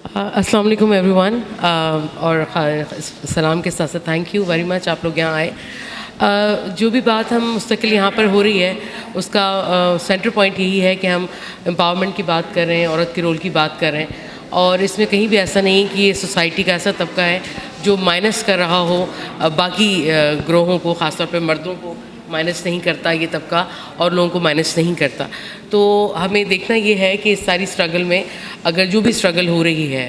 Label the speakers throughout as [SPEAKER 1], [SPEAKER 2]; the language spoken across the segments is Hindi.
[SPEAKER 1] अस्सलाम वालेकुम एवरीवन और सलाम के साथ साथ थैंक यू वेरी मच आप लोग यहाँ आए। जो भी बात हम मुस्तकिल यहाँ पर हो रही है उसका सेंटर पॉइंट यही है कि हम एम्पावरमेंट की बात कर रहे हैं, औरत के रोल की बात कर रहे हैं और इसमें कहीं भी ऐसा नहीं कि ये सोसाइटी का ऐसा तबका है जो माइनस कर रहा हो बाकी ग्रोहों को, ख़ासतौर पे मर्दों को माइनस नहीं करता ये तबका और लोगों को माइनस नहीं करता। तो हमें देखना ये है कि इस सारी स्ट्रगल में अगर जो भी स्ट्रगल हो रही है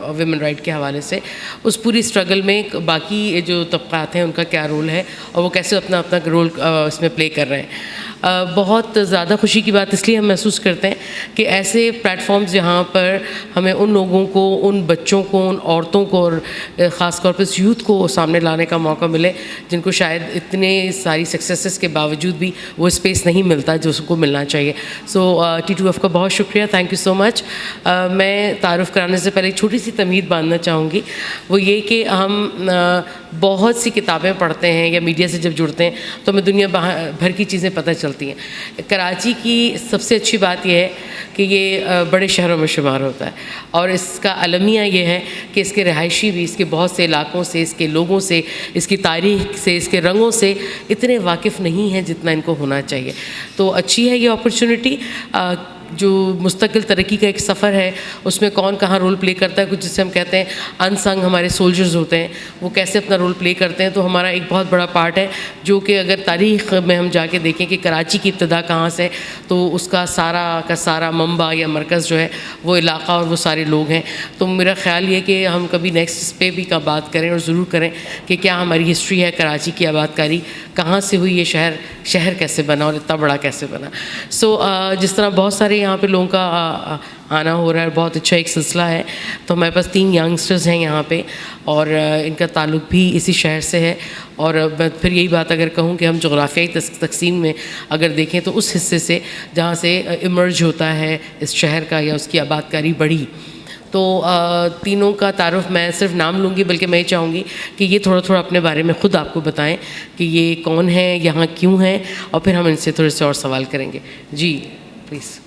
[SPEAKER 1] वुमेन राइट के हवाले से, उस पूरी स्ट्रगल में बाकी जो तबक़ात हैं उनका क्या रोल है और वो कैसे अपना अपना रोल इसमें प्ले कर रहे हैं। बहुत ज़्यादा खुशी की बात इसलिए हम महसूस करते हैं कि ऐसे प्लेटफॉर्म्स जहाँ पर हमें उन लोगों को, उन बच्चों को, उन औरतों को और ख़ास तौर पर इस यूथ को सामने लाने का मौका मिले जिनको शायद इतने सारी सक्सेसेस के बावजूद भी वो स्पेस नहीं मिलता जो उसको मिलना चाहिए। सो T2F का बहुत शुक्रिया, थैंक यू सो मच। मैं तारुफ़ कराने से पहले एक छोटी सी तमहीद बांधना चाहूँगी, वो ये कि हम बहुत सी किताबें पढ़ते हैं या मीडिया से जब जुड़ते हैं तो हमें दुनिया भर की चीज़ें पता चलती हैं। कराची की सबसे अच्छी बात यह है कि ये बड़े शहरों में शुमार होता है और इसका अलमिया ये है कि इसके रहायशी भी इसके बहुत से इलाकों से, इसके लोगों से, इसकी तारीख़ से, इसके रंगों से इतने वाकिफ़ नहीं हैं जितना इनको होना चाहिए। तो अच्छी है ये अपॉर्चुनिटी। जो मुस्तकिल तरक्की का एक सफ़र है उसमें कौन कहाँ रोल प्ले करता है, कुछ जिसे हम कहते हैं अनसंग हमारे सोल्जर्स होते हैं, वो कैसे अपना रोल प्ले करते हैं। तो हमारा एक बहुत बड़ा पार्ट है जो कि अगर तारीख़ में हम जाके देखें कि कराची की इब्तिदा कहाँ से, तो उसका सारा का सारा मंबा या मरकज़ जो है वो इलाक़ा और वो सारे लोग हैं। तो मेरा ख़्याल ये कि हम कभी नेक्स्ट इस पर भी का बात करें और ज़रूर करें कि क्या हमारी हिस्ट्री है कराची की आबादकारी, कहाँ से हुई ये शहर कैसे बना और इतना बड़ा कैसे बना। सो जिस तरह बहुत सारे यहाँ पे लोगों का आना हो रहा है, बहुत अच्छा एक सिलसिला है। तो हमारे पास 3 यंगस्टर्स हैं यहाँ पे और इनका ताल्लुक़ भी इसी शहर से है। और मैं फिर यही बात अगर कहूँ कि हम जोग्राफियाई तकसीम में अगर देखें तो उस हिस्से से जहाँ से इमर्ज होता है इस शहर का या उसकी आबादकारी बढ़ी, तो तीनों का तारुफ़ मैं सिर्फ नाम लूँगी, बल्कि मैं ये चाहूँगी कि ये थोड़ा थोड़ा अपने बारे में ख़ुद आपको बताएं कि ये कौन है, यहाँ क्यों हैं, और फिर हम इनसे थोड़े से और सवाल करेंगे। जी प्लीज़।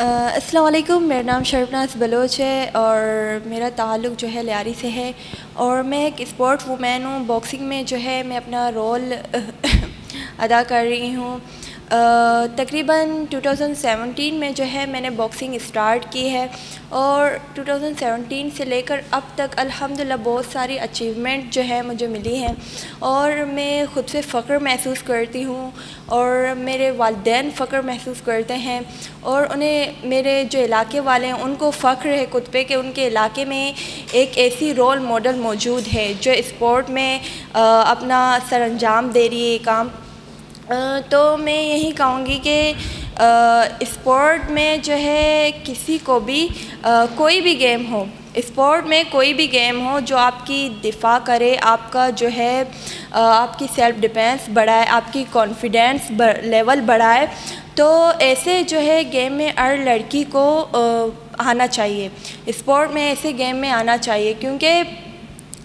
[SPEAKER 2] अस्सलाम वालेकुम, मेरा नाम शर्फनाज बलोच है और मेरा ताल्लुक़ जो है लियारी से है और मैं एक स्पोर्ट वूमेन हूँ। बॉक्सिंग में जो है मैं अपना रोल अदा कर रही हूँ। तकरीबन 2017 में जो है मैंने बॉक्सिंग स्टार्ट की है और 2017 से लेकर अब तक अल्हम्दुलिल्लाह बहुत सारी अचीवमेंट जो है मुझे मिली हैं और मैं ख़ुद से फ़ख्र महसूस करती हूँ और मेरे वालिदैन फ़ख्र महसूस करते हैं और उन्हें, मेरे जो इलाके वाले हैं उनको फ़ख्र है खुद पे कि उनके इलाके में एक ऐसी रोल मॉडल मौजूद है जो स्पोर्ट में अपना सरअंजाम दे रही है काम। तो मैं यही कहूँगी कि स्पोर्ट में जो है किसी को भी कोई भी गेम हो, स्पोर्ट में कोई भी गेम हो जो आपकी दिफा करे, आपका जो है आपकी सेल्फ़ डिफेंस बढ़ाए, आपकी कॉन्फिडेंस लेवल बढ़ाए, तो ऐसे जो है गेम में हर लड़की को आना चाहिए, स्पोर्ट में ऐसे गेम में आना चाहिए, क्योंकि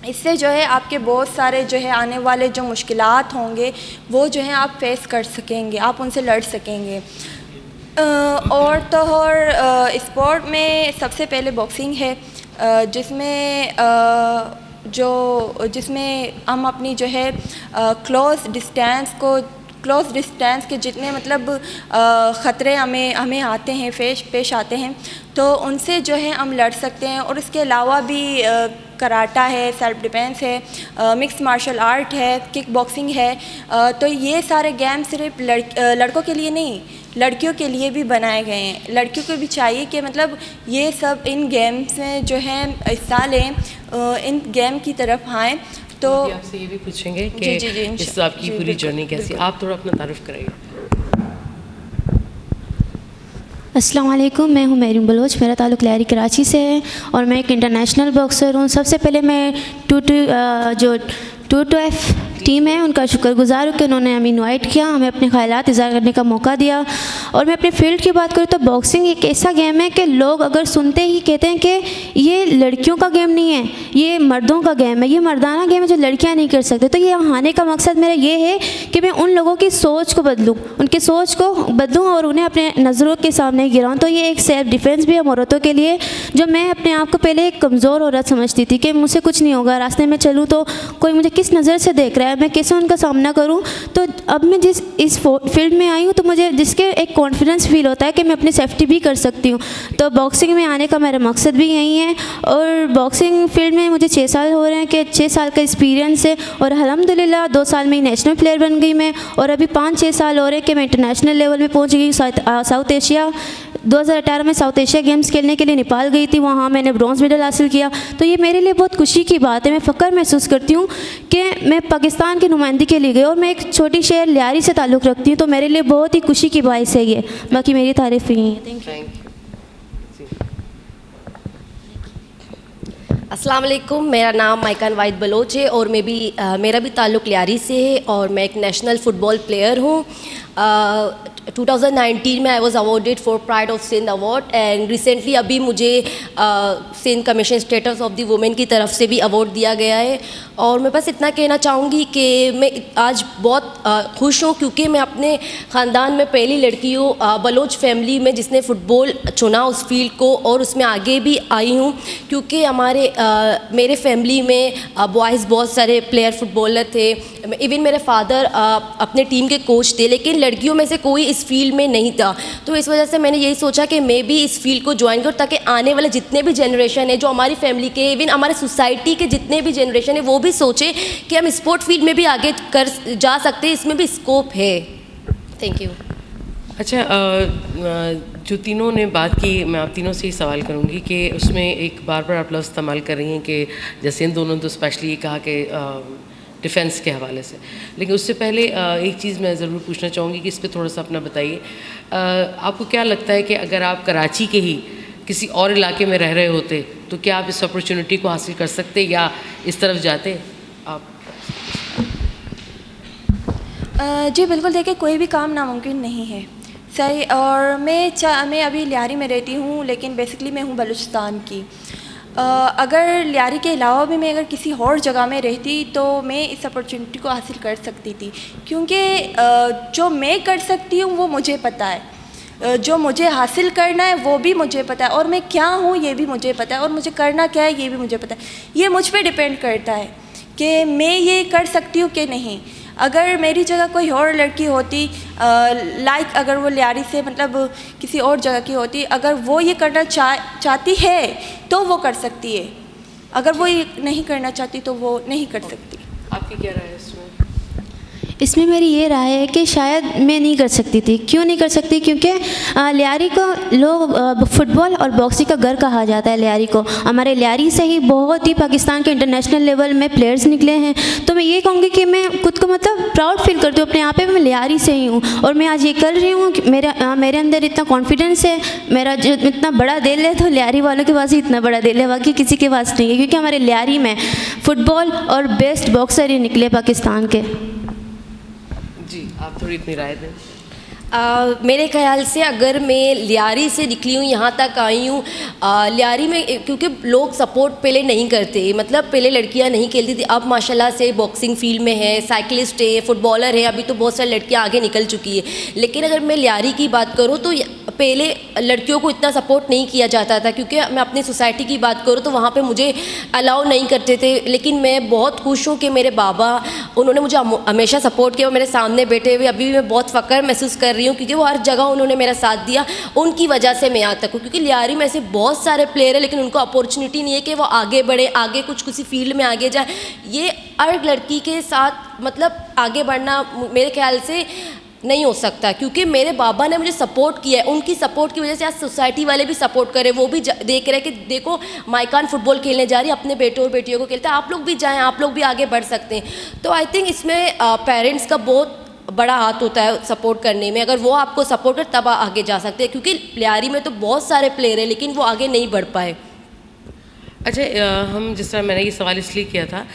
[SPEAKER 2] इससे जो है आपके बहुत सारे जो है आने वाले जो मुश्किलात होंगे वो जो है आप फेस कर सकेंगे, आप उनसे लड़ सकेंगे। और तो और स्पोर्ट में सबसे पहले बॉक्सिंग है जिसमें हम अपनी जो है क्लोज़ डिस्टेंस के जितने मतलब ख़तरे हमें आते हैं, पेश आते हैं, तो उनसे जो है हम लड़ सकते हैं। और इसके अलावा भी कराटा है, सेल्फ़ डिफेंस है, मिक्स मार्शल आर्ट है, किक बॉक्सिंग है। तो ये सारे गेम सिर्फ लड़कों के लिए नहीं, लड़कियों के लिए भी बनाए गए हैं। लड़कियों को भी चाहिए कि मतलब ये सब इन गेम्स में जो है हिस्सा लें, इन गेम की तरफ आएँ। तो
[SPEAKER 1] आपसे ये भी पूछेंगे कि इस आपकी पूरी जर्नी कैसी, आप थोड़ा अपना तारुफ कराइए।
[SPEAKER 3] अस्सलाम वालेकुम, मैं हूँ मैरीम बलोच, मेरा ताल्लुक़ लियारी कराची से है और मैं एक इंटरनेशनल बॉक्सर हूँ। सबसे पहले मैं जो T2F टीम है उनका शुक्रगुज़ार हूँ कि उन्होंने हमें इनवाइट किया, हमें अपने ख़यालात इज़हार करने का मौका दिया और मैं अपने फील्ड की बात करूँ तो बॉक्सिंग एक ऐसा गेम है कि लोग अगर सुनते ही कहते हैं कि ये लड़कियों का गेम नहीं है, ये मर्दों का गेम है, ये मर्दाना गेम है जो लड़कियाँ नहीं कर सकते। तो ये यहाँ आने का मकसद मेरा ये है कि मैं उन लोगों की सोच को बदलूँ, उनकी सोच को बदलूँ और उन्हें अपने नज़रों के सामने गिराऊँ। तो ये एक सेल्फ डिफेंस भी है औरतों के लिए, जो मैं अपने आप को पहले एक कमज़ोर औरत समझती थी कि मुझसे कुछ नहीं होगा, रास्ते में चलूँ तो कोई मुझे किस नज़र से देख रहा है, मैं कैसे उनका सामना करूँ। तो अब मैं इस फील्ड में आई हूँ तो मुझे जिसके एक कॉन्फिडेंस फील होता है कि मैं अपनी सेफ्टी भी कर सकती हूँ। तो बॉक्सिंग में आने का मेरा मकसद भी यही है। और बॉक्सिंग फील्ड में मुझे 6 साल हो रहे हैं कि 6 साल का एक्सपीरियंस है और अल्हम्दुलिल्लाह 2 साल में ही नेशनल प्लेयर बन गई मैं, और अभी 5-6 साल हो रहे हैं कि मैं इंटरनेशनल लेवल में पहुँच गई। साउथ एशिया 2018 में साउथ एशिया गेम्स खेलने के लिए नेपाल गई थी, वहाँ मैंने ब्रॉन्ज मेडल हासिल किया। तो ये मेरे लिए बहुत खुशी की बात है, मैं फ़ख्र महसूस करती हूँ कि मैं पाकिस्तान की नुमाइंदगी के लिए गई और मैं एक छोटी शहर लियारी से ताल्लुक़ रखती हूँ। तो मेरे लिए बहुत ही खुशी की बाइस है ये। बाकी मेरी तारीफ़ यही है। Thank you.
[SPEAKER 4] अस्सलाम वालेकुम, मेरा नाम माइकान वाहिद बलोच है और मेरा भी ताल्लुक़ लियारी से है और मैं एक नेशनल फ़ुटबॉल प्लेयर हूँ। 2019 में I was awarded for pride of Sindh award and recently अभी मुझे Sindh commission status of the women की तरफ से भी अवार्ड दिया गया है। और मैं बस इतना कहना चाहूँगी कि मैं आज बहुत खुश हूँ क्योंकि मैं अपने ख़ानदान में पहली लड़की हूँ बलोच फैमिली में जिसने फ़ुटबॉल चुना उस फील्ड को, और उसमें आगे भी आई हूँ क्योंकि मेरे फैमिली में बॉयज़ बहुत सारे प्लेयर फुटबॉलर थे। इवन मेरे फादर अपने टीम के कोच थे, लेकिन लड़कियों में से कोई इस फील्ड में नहीं था। तो इस वजह से मैंने यही सोचा कि मैं भी इस फील्ड को ज्वाइन करूँ ताकि आने वाले जितने भी जनरेशन है, जो हमारी फैमिली के, इवन हमारे सोसाइटी के जितने भी जनरेशन है, वो भी सोचे कि हम स्पोर्ट फील्ड में भी आगे कर जा सकते हैं, इसमें भी स्कोप है। Thank you.
[SPEAKER 1] अच्छा, जो तीनों ने बात की, मैं आप तीनों से ही सवाल करूंगी कि उसमें एक बार आप लफ्ज़ इस्तेमाल कर रही हैं कि जैसे इन दोनों तो स्पेशली ये कहा कि डिफेंस के हवाले से, लेकिन उससे पहले एक चीज़ मैं ज़रूर पूछना चाहूँगी कि इस पर थोड़ा सा अपना बताइए। आपको क्या लगता है कि अगर आप कराची के ही किसी और इलाके में रह रहे होते तो क्या आप इस अपॉर्चुनिटी को हासिल कर सकते या इस तरफ जाते आप?
[SPEAKER 2] जी बिल्कुल, देखिए कोई भी काम नामुमकिन नहीं है, सही। और मैं अभी लियारी में रहती हूँ, लेकिन बेसिकली मैं हूँ बलूचिस्तान की। अगर लियारी के अलावा भी मैं अगर किसी और जगह में रहती तो मैं इस अपॉर्चुनिटी को हासिल कर सकती थी, क्योंकि जो मैं कर सकती हूँ वो मुझे पता है, जो मुझे हासिल करना है वो भी मुझे पता है, और मैं क्या हूँ ये भी मुझे पता है, और मुझे करना क्या है ये भी मुझे पता है। ये मुझ पर डिपेंड करता है कि मैं ये कर सकती हूँ कि नहीं। अगर मेरी जगह कोई और लड़की होती, अगर वो लियारी से मतलब किसी और जगह की होती, अगर वो ये करना चाहती है तो वो कर सकती है, अगर वो ये नहीं करना चाहती तो वो नहीं कर सकती।
[SPEAKER 1] आपकी क्या राय है इसमें?
[SPEAKER 3] इसमें मेरी ये राय है कि शायद मैं नहीं कर सकती थी। क्यों नहीं कर सकती? क्योंकि लियारी को लोग फुटबॉल और बॉक्सिंग का घर कहा जाता है। लियारी को, हमारे लियारी से ही बहुत ही पाकिस्तान के इंटरनेशनल लेवल में प्लेयर्स निकले हैं। तो मैं ये कहूँगी कि मैं खुद को मतलब प्राउड फील करती हूँ अपने आप पे, मैं लियारी से ही हूँ और मैं आज ये कर रही हूँ कि मेरे अंदर इतना कॉन्फिडेंस है, मेरा जो इतना बड़ा दिल है, तो लियारी वालों के पास ही इतना बड़ा दिल है, बाकी किसी के पास नहीं है, क्योंकि हमारे लियारी में फ़ुटबॉल और बेस्ट बॉक्सर ही निकले पाकिस्तान के।
[SPEAKER 1] जी, आप थोड़ी इतनी राय दें।
[SPEAKER 4] मेरे ख्याल से अगर मैं लियारी से निकली हूँ, यहाँ तक आई हूँ, लियारी में क्योंकि लोग सपोर्ट पहले नहीं करते, मतलब पहले लड़कियाँ नहीं खेलती थी, अब माशाल्लाह से बॉक्सिंग फील्ड में है, साइकिलिस्ट है, फुटबॉलर है, अभी तो बहुत सारी लड़कियाँ आगे निकल चुकी है। लेकिन अगर मैं लियारी की बात करूँ तो पहले लड़कियों को इतना सपोर्ट नहीं किया जाता था, क्योंकि मैं अपनी सोसाइटी की बात करूँ तो वहाँ पे मुझे अलाउ नहीं करते थे। लेकिन मैं बहुत खुश हूँ कि मेरे बाबा, उन्होंने मुझे हमेशा सपोर्ट किया, वो मेरे सामने बैठे हुए, अभी भी मैं बहुत फ़ख्र महसूस कर रही हूँ क्योंकि वो हर जगह उन्होंने मेरा साथ दिया, उनकी वजह से मैं यहाँ तक हूँ। क्योंकि लियारी में ऐसे बहुत सारे प्लेयर हैं लेकिन उनको अपॉर्चुनिटी नहीं है कि वो आगे बढ़े, आगे कुछ किसी फील्ड में आगे जाए। ये हर लड़की के साथ मतलब आगे बढ़ना मेरे ख्याल से नहीं हो सकता, क्योंकि मेरे बाबा ने मुझे सपोर्ट किया है, उनकी सपोर्ट की वजह से आज सोसाइटी वाले भी सपोर्ट करे, वो भी देख रहे हैं कि देखो माइकान फुटबॉल खेलने जा रही है, अपने बेटों और बेटियों को खेलते हैं, आप लोग भी जाएं, आप लोग भी आगे बढ़ सकते हैं। तो आई थिंक इसमें पेरेंट्स का बहुत बड़ा हाथ होता है सपोर्ट करने में। अगर वो आपको सपोर्ट करे तब आगे जा सकते हैं, क्योंकि लियारी में तो बहुत सारे प्लेयर हैं लेकिन वो आगे नहीं बढ़ पाए।
[SPEAKER 1] अच्छा हम जिस तरह मैंने ये सवाल इसलिए किया था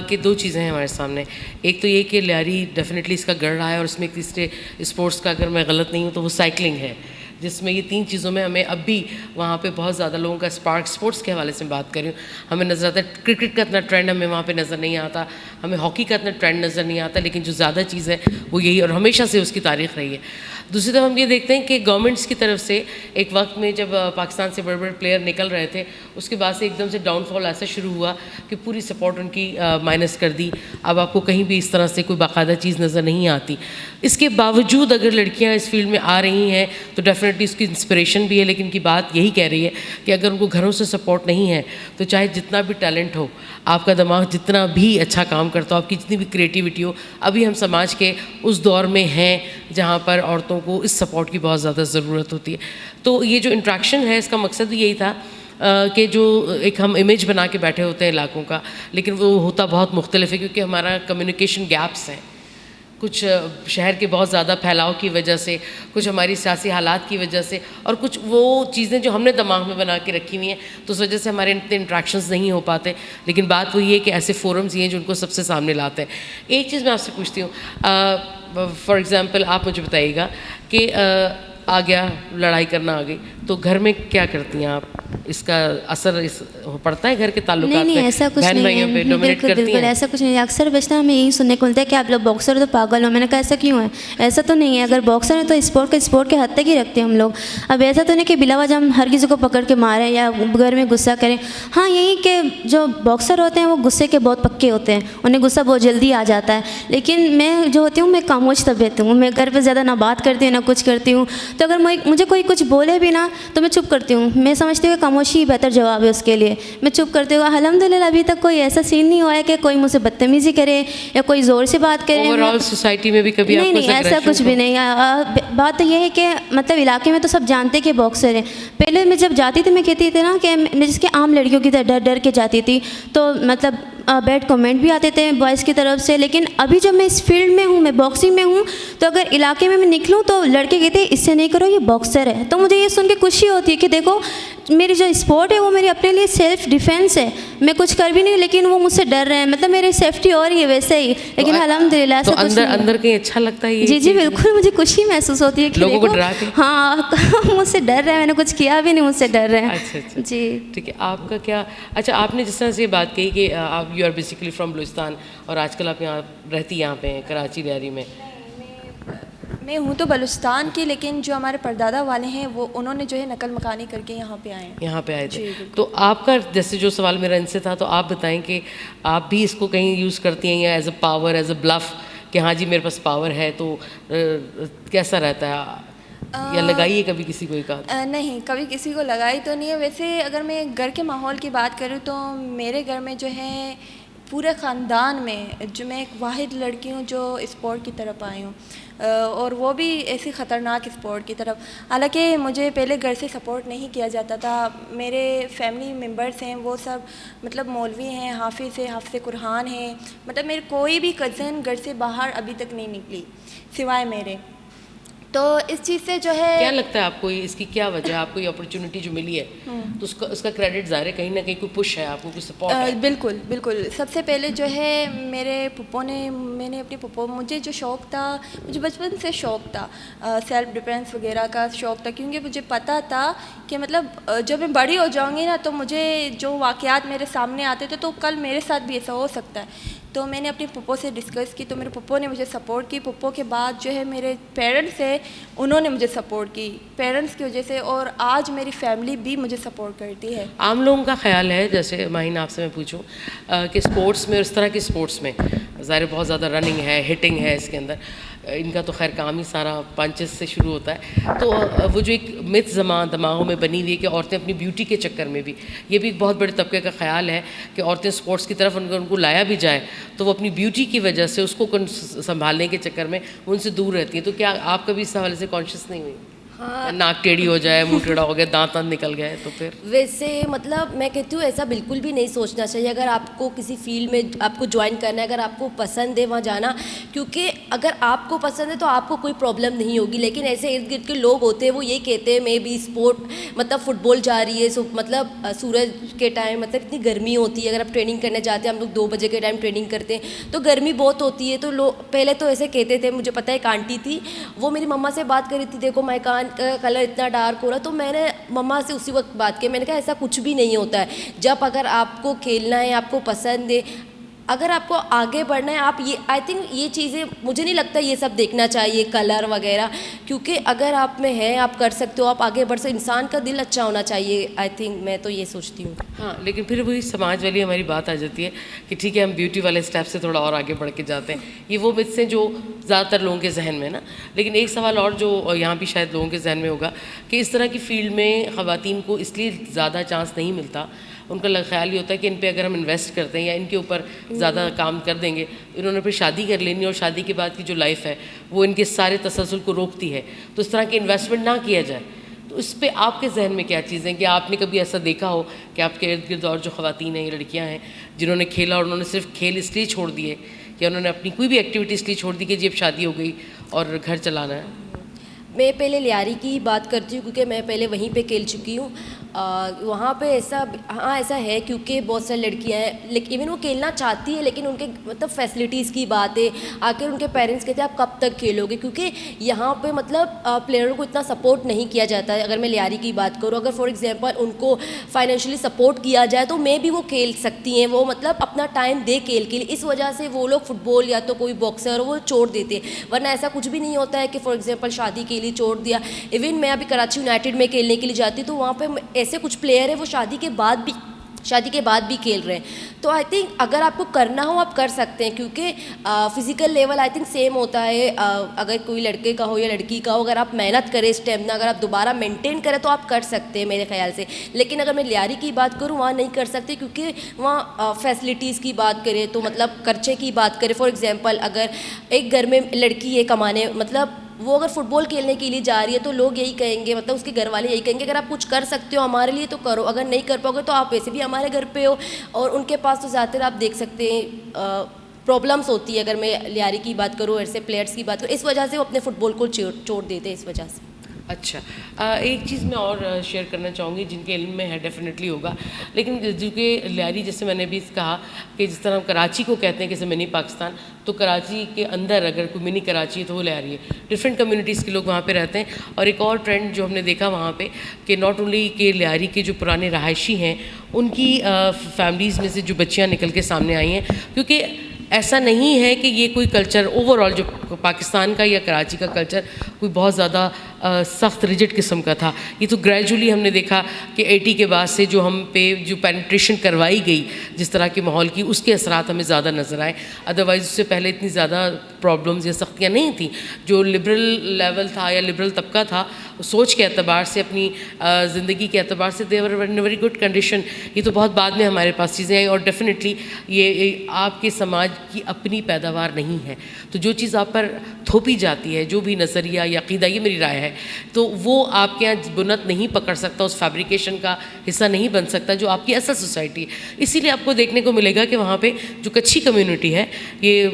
[SPEAKER 1] कि दो चीज़ें हैं हमारे सामने। एक तो ये कि लियारी डेफिनेटली इसका गढ़ रहा है और उसमें एक तीसरे स्पोर्ट्स का अगर मैं गलत नहीं हूँ तो वो साइकिलिंग है, जिसमें ये तीन चीज़ों में हमें अब भी वहाँ पे बहुत ज़्यादा लोगों का स्पार्क स्पोर्ट्स के हवाले से बात कर रही हूँ, हमें नज़र आता है। क्रिकेट का इतना ट्रेंड हमें वहाँ पे नज़र नहीं आता, हमें हॉकी का इतना ट्रेंड नज़र नहीं आता, लेकिन जो ज़्यादा चीज़ है वो यही और हमेशा से उसकी तारीख रही है। दूसरी तरफ हम ये देखते हैं कि गवर्नमेंट्स की तरफ से एक वक्त में जब पाकिस्तान से बड़े बड़े प्लेयर निकल रहे थे, उसके बाद से एकदम से डाउनफॉल ऐसा शुरू हुआ कि पूरी सपोर्ट उनकी माइनस कर दी। अब आपको कहीं भी इस तरह से कोई बाकायदा चीज़ नज़र नहीं आती। इसके बावजूद अगर लड़कियां इस फील्ड में आ रही हैं तो डेफिनेटली उसकी इंस्पिरेशन भी है, लेकिन की बात यही कह रही है कि अगर उनको घरों से सपोर्ट नहीं है तो चाहे जितना भी टैलेंट हो, आपका दिमाग जितना भी अच्छा काम करता हो, आपकी जितनी भी क्रिएटिविटी हो, अभी हम समाज के उस दौर में हैं जहाँ पर औरतों को इस सपोर्ट की बहुत ज़्यादा ज़रूरत होती है। तो ये जो इंट्रैक्शन है इसका मकसद भी यही था कि जो एक हम इमेज बना के बैठे होते हैं इलाकों का, लेकिन वो होता बहुत मुख्तलिफ है क्योंकि हमारा कम्युनिकेशन गैप्स हैं, कुछ शहर के बहुत ज़्यादा फैलाव की वजह से, कुछ हमारी सियासी हालात की वजह से, और कुछ वो चीज़ें जो हमने दिमाग में बना के रखी हुई हैं तो उस वजह से हमारे इतने इंट्रैक्शंस नहीं हो पाते। लेकिन बात वही है कि ऐसे फोरम्स ही हैं जो उनको सबसे सामने लाते हैं। एक चीज़ मैं आपसे पूछती हूँ, फॉर एग्ज़ाम्पल आप मुझे बताइएगा कि आ गया, लड़ाई करना आ गई, तो घर में क्या करती हैं आप? इसका असर पड़ता है घर के ताल्लुकात
[SPEAKER 3] नहीं
[SPEAKER 1] पे?
[SPEAKER 3] ऐसा कुछ
[SPEAKER 1] बहन
[SPEAKER 3] नहीं
[SPEAKER 1] भाइयों पे
[SPEAKER 3] है,
[SPEAKER 1] डोमिनेट
[SPEAKER 3] बिल्कुल
[SPEAKER 1] करती
[SPEAKER 3] बिल्कुल
[SPEAKER 1] हैं?
[SPEAKER 3] ऐसा कुछ नहीं है। अक्सर बचता हमें यही सुनने को मिलता है कि आप लोग बॉक्सर हो तो पागल हो। मैंने कहा ऐसा क्यों है? ऐसा तो नहीं है। अगर बॉक्सर है तो स्पोर्ट के हद तक ही रखते हैं हम लोग। अब ऐसा तो नहीं कि बिला वजह हम हर किसी को पकड़ के मारें या घर में गुस्सा करें। हाँ, यही कि जो बॉक्सर होते हैं वो गुस्से के बहुत पक्के होते हैं, उन्हें गुस्सा बहुत जल्दी आ जाता है। लेकिन मैं जो होती हूँ, मैं खामोश तबीयत हूँ, मैं घर पर ज़्यादा ना बात करती हूँ ना कुछ करती हूँ। तो अगर मुझे कोई कुछ बोले भी ना तो मैं चुप करती हूँ। मैं समझती हूँ कि खामोशी ही बेहतर जवाब है उसके लिए, मैं चुप करती हूँ। अल्हम्दुलिल्लाह अभी तक कोई ऐसा सीन नहीं हुआ है कि कोई मुझसे बदतमीज़ी करे या कोई ज़ोर से बात करे।
[SPEAKER 1] ओवरऑल सोसाइटी में भी कभी
[SPEAKER 3] नहीं
[SPEAKER 1] आपको
[SPEAKER 3] नहीं ऐसा कुछ भी नहीं। बात तो यह है कि मतलब इलाके में तो सब जानते कि बॉक्सर है। पहले मैं जब जाती थी मैं कहती थी ना कि मैं जिसके आम लड़कियों की तरह डर डर के जाती थी, तो मतलब बैड कमेंट भी आते थे बॉयज़ की तरफ से। लेकिन अभी जब मैं इस फील्ड में हूँ, मैं बॉक्सिंग में हूँ, तो अगर इलाके में मैं निकलूँ तो लड़के कहते हैं इससे नहीं करो, ये बॉक्सर है। तो मुझे ये सुन के खुशी होती है कि देखो मेरी जो स्पोर्ट है वो मेरी अपने लिए सेल्फ डिफेंस है। मैं कुछ कर भी नहीं, लेकिन वो मुझसे डर रहे हैं, मतलब मेरी सेफ्टी हो रही है वैसे ही। लेकिन अल्हम्दुलिल्लाह ऐसा
[SPEAKER 1] तो
[SPEAKER 3] कुछ
[SPEAKER 1] अंदर
[SPEAKER 3] नहीं है।
[SPEAKER 1] अंदर कहीं अच्छा लगता है ये
[SPEAKER 3] जी जी
[SPEAKER 1] चीज़?
[SPEAKER 3] बिल्कुल, मुझे खुशी महसूस होती है कि
[SPEAKER 1] लोगों को
[SPEAKER 3] देखो,
[SPEAKER 1] डरा के?
[SPEAKER 3] हाँ मुझसे डर रहे हैं, मैंने कुछ किया भी नहीं, मुझसे डर रहे हैं।
[SPEAKER 1] अच्छा अच्छा,
[SPEAKER 3] जी
[SPEAKER 1] ठीक है। आपका क्या, अच्छा आपने जिस तरह से ये बात कही कि आप you are basically from Balochistan और आजकल आप यहाँ रहती यहाँ पे हैं कराची लियारी में।
[SPEAKER 2] मैं हूँ तो बलूचिस्तान की, लेकिन जो हमारे परदादा वाले हैं वो उन्होंने जो है नकल मकानी करके यहाँ पे आए हैं।
[SPEAKER 1] यहाँ पे आए
[SPEAKER 2] जी,
[SPEAKER 1] थे।
[SPEAKER 2] बिल्कुल।
[SPEAKER 1] तो आपका जैसे जो सवाल मेरा इनसे था, तो आप बताएं कि आप भी इसको कहीं यूज़ करती हैं या as a power, as a bluff कि हाँ जी मेरे पास पावर है, तो कैसा रहता है? या लगाइए कभी किसी को एक आध?
[SPEAKER 2] नहीं, कभी किसी को लगाई तो नहीं है। वैसे अगर मैं घर के माहौल की बात करूँ तो मेरे घर में जो है पूरे ख़ानदान में जो मैं एक वाहिद लड़की हूँ जो स्पोर्ट की तरफ आई हूँ, और वो भी ऐसी ख़तरनाक स्पोर्ट की तरफ। हालांकि मुझे पहले घर से सपोर्ट नहीं किया जाता था। मेरे फैमिली मेम्बर्स हैं वो सब मतलब मौलवी हैं, हाफिज़ है, हाफिज़ कुरान हैं। मतलब मेरे कोई भी कज़न घर से बाहर अभी तक नहीं निकली सिवाय मेरे। तो इस चीज़ से जो है
[SPEAKER 1] क्या लगता है आपको इसकी क्या वजह है? आपको ये अपॉर्चुनिटी जो मिली है तो उसका क्रेडिट ज़ाहिर है कहीं ना कहीं कोई पुश है, आपको कोई सपोर्ट है?
[SPEAKER 2] बिल्कुल बिल्कुल। सबसे पहले जो है मेरे पप्पो ने, मैंने अपने पप्पो, मुझे जो शौक़ था, मुझे बचपन से शौक़ था सेल्फ़ डिफेंस वगैरह का शौक़ था, क्योंकि मुझे पता था कि मतलब जब मैं बड़ी हो जाऊंगी ना तो मुझे जो वाक़यात मेरे सामने आते थे तो कल मेरे साथ भी ऐसा हो सकता है। तो मैंने अपने पप्पो से डिस्कस की तो मेरे पप्पो ने मुझे सपोर्ट की। पप्पो के बाद जो है मेरे पेरेंट्स हैं, उन्होंने मुझे सपोर्ट की पेरेंट्स की वजह से, और आज मेरी फैमिली भी मुझे सपोर्ट करती है।
[SPEAKER 1] आम लोगों का ख्याल है, जैसे माहिन आपसे मैं पूछूं कि स्पोर्ट्स में, इस तरह के स्पोर्ट्स में ज़ाहिर बहुत ज़्यादा रनिंग है, हिटिंग है, इसके अंदर इनका तो खैर काम ही सारा पंचेस से शुरू होता है। तो वो जो एक मिथ दिमागों में बनी हुई है कि औरतें अपनी ब्यूटी के चक्कर में भी, ये भी एक बहुत बड़े तबके का ख्याल है कि औरतें स्पोर्ट्स की तरफ उनको लाया भी जाए तो वो अपनी ब्यूटी की वजह से उसको संभालने के चक्कर में उनसे दूर रहती हैं। तो क्या आप कभी इस हवाले से कॉन्शियस नहीं हुई?
[SPEAKER 4] हाँ।
[SPEAKER 1] नाक टेढ़ी हो जाए, मुंह टेढ़ा हो गया, दांत निकल गए तो फिर?
[SPEAKER 4] वैसे मतलब मैं कहती हूँ ऐसा बिल्कुल भी नहीं सोचना चाहिए। अगर आपको किसी फील्ड में आपको ज्वाइन करना है, अगर आपको पसंद है वहाँ जाना, क्योंकि अगर आपको पसंद है तो आपको कोई प्रॉब्लम नहीं होगी। लेकिन ऐसे इर्द गिर्द के लोग होते हैं वो ये कहते हैं मे बी स्पोर्ट मतलब फुटबॉल जा रही है मतलब सूरज के टाइम मतलब इतनी गर्मी होती है, अगर आप ट्रेनिंग करने जाते हैं, हम लोग 2 बजे के टाइम ट्रेनिंग करते हैं तो गर्मी बहुत होती है, तो लोग पहले तो ऐसे कहते थे। मुझे पता है एक आंटी थी, वो मेरी मम्मा से बात करी थी, देखो माय कान का कलर इतना डार्क हो रहा, तो मैंने मम्मा से उसी वक्त बात की, मैंने कहा ऐसा कुछ भी नहीं होता है। जब अगर आपको खेलना है, आपको पसंद है, अगर आपको आगे बढ़ना है, आप ये आई थिंक ये चीज़ें मुझे नहीं लगता ये सब देखना चाहिए कलर वगैरह, क्योंकि अगर आप में है आप कर सकते हो, आप आगे बढ़ सकते, इंसान का दिल अच्छा होना चाहिए। आई थिंक मैं तो ये सोचती हूँ।
[SPEAKER 1] हाँ, लेकिन फिर वही समाज वाली हमारी बात आ जाती है कि ठीक है हम ब्यूटी वाले स्टेप से थोड़ा और आगे बढ़ के जाते हैं। ये वो मिथ्स हैं जो ज़्यादातर लोगों के जहन में ना। लेकिन एक सवाल और जो यहाँ भी शायद लोगों के जहन में होगा कि इस तरह की फील्ड में ख़वातीन को इसलिए ज़्यादा चांस नहीं मिलता, उनका ख्याल ये होता है कि इन पे अगर हम इन्वेस्ट करते हैं या इनके ऊपर ज़्यादा काम कर देंगे, इन्होंने फिर शादी कर लेनी और शादी के बाद की जो लाइफ है वो इनके सारे तसलसल को रोकती है, तो इस तरह के इन्वेस्टमेंट ना किया जाए। तो इस पे आपके जहन में क्या चीज़ें हैं कि आपने कभी ऐसा देखा हो कि आपके इर्द गिर्द और जो ख़वातीन हैं, लड़कियाँ हैं जिन्होंने खेला और उन्होंने सिर्फ खेल इसलिए छोड़ दिए कि उन्होंने अपनी कोई भी एक्टिविटी इसलिए छोड़ दी कि जी अब शादी हो गई और घर चलाना है?
[SPEAKER 4] मैं पहले लियारी की बात करती हूँ क्योंकि मैं पहले वहीं पे खेल चुकी हूँ। वहाँ पे ऐसा हाँ ऐसा है क्योंकि बहुत सारी लड़कियाँ हैं, लेकिन इवन वो खेलना चाहती है लेकिन उनके मतलब फैसिलिटीज़ की बात है, आखिर उनके पेरेंट्स कहते हैं आप कब तक खेलोगे, क्योंकि यहाँ पे मतलब प्लेयरों को इतना सपोर्ट नहीं किया जाता है। अगर मैं लियारी की बात करूँ, अगर फॉर एग्जांपल उनको फाइनेंशियली सपोर्ट किया जाए तो मे भी वो खेल सकती हैं, वो मतलब अपना टाइम दे खेल के लिए। इस वजह से वो लोग फुटबॉल या तो कोई बॉक्सर वो छोड़ देते हैं, वरना ऐसा कुछ भी नहीं होता है कि फॉर एग्जांपल शादी के लिए छोड़ दिया। इवन मैं अभी कराची यूनाइटेड में खेलने के लिए जाती हूँ तो वहाँ पे ऐसे कुछ प्लेयर है वो शादी के बाद भी खेल रहे हैं। तो आई थिंक अगर आपको करना हो आप कर सकते हैं, क्योंकि physical level I think same होता है। अगर कोई लड़के का हो या लड़की का हो, अगर आप मेहनत करें, स्टेमिना अगर आप दोबारा मेंटेन करें तो आप कर सकते हैं मेरे ख्याल से। लेकिन अगर मैं लियारी की बात करूँ वहाँ नहीं कर सकते, क्योंकि वहाँ फैसिलिटीज़ की बात करें तो मतलब खर्चे की बात करें, फॉर एग्जाम्पल अगर एक घर में लड़की है कमाने, मतलब वो अगर फुटबॉल खेलने के लिए जा रही है तो लोग यही कहेंगे, मतलब उसके घर वाले यही कहेंगे अगर आप कुछ कर सकते हो हमारे लिए तो करो, अगर नहीं कर पाओगे तो आप वैसे भी हमारे घर पे हो। और उनके पास तो ज़्यादातर आप देख सकते हैं प्रॉब्लम्स होती है। अगर मैं लियारी की बात करूँ, ऐसे प्लेयर्स की बात करूँ, इस वजह से वो अपने फुटबॉल को छोड़ देते हैं, इस वजह से।
[SPEAKER 1] अच्छा, एक चीज़ मैं और शेयर करना चाहूँगी, जिनके इल्म में है डेफिनेटली होगा, लेकिन क्योंकि लियारी जैसे मैंने भी कहा कि जिस तरह हम कराची को कहते हैं कि जैसे मिनी पाकिस्तान, तो कराची के अंदर अगर कोई मिनी कराची है तो वो लियारी है। डिफरेंट कम्युनिटीज़ के लोग वहाँ पे रहते हैं। और एक और ट्रेंड जो हमने देखा वहाँ पे कि नॉट ओनली के लियारी के जो पुराने रहायशी हैं उनकी फैमिलीज़ में से जो बच्चियाँ निकल के सामने आई हैं, क्योंकि ऐसा नहीं है कि ये कोई कल्चर ओवरऑल जो पाकिस्तान का या कराची का कल्चर कोई बहुत ज़्यादा सख्त रिजिड किस्म का था। ये तो ग्रेजुअली हमने देखा कि 80 के बाद से जो हम पे जो पेनिट्रेशन करवाई गई जिस तरह के माहौल की, उसके असरात हमें ज़्यादा नज़र आए। अदरवाइज़ उससे पहले इतनी ज़्यादा प्रॉब्लम्स या सख्तियाँ नहीं थी। जो लिबरल लेवल था या लिबरल तबका था, सोच के एतबार से, अपनी ज़िंदगी के एतबार से दे वर इन वेरी गुड कंडीशन। ये तो बहुत बाद में हमारे पास चीज़ें आई, और डेफिनेटली ये आपके समाज की अपनी पैदावार नहीं है। तो जो चीज़ आप पर थोपी जाती है, जो भी नज़रिया या अक़ीदा, ये मेरी राय है, तो वो आपके यहाँ बुनत नहीं पकड़ सकता, उस फैब्रिकेशन का हिस्सा नहीं बन सकता जो आपकी असल सोसाइटी है। इसीलिए आपको देखने को मिलेगा कि वहाँ पे जो कच्छी कम्युनिटी है, ये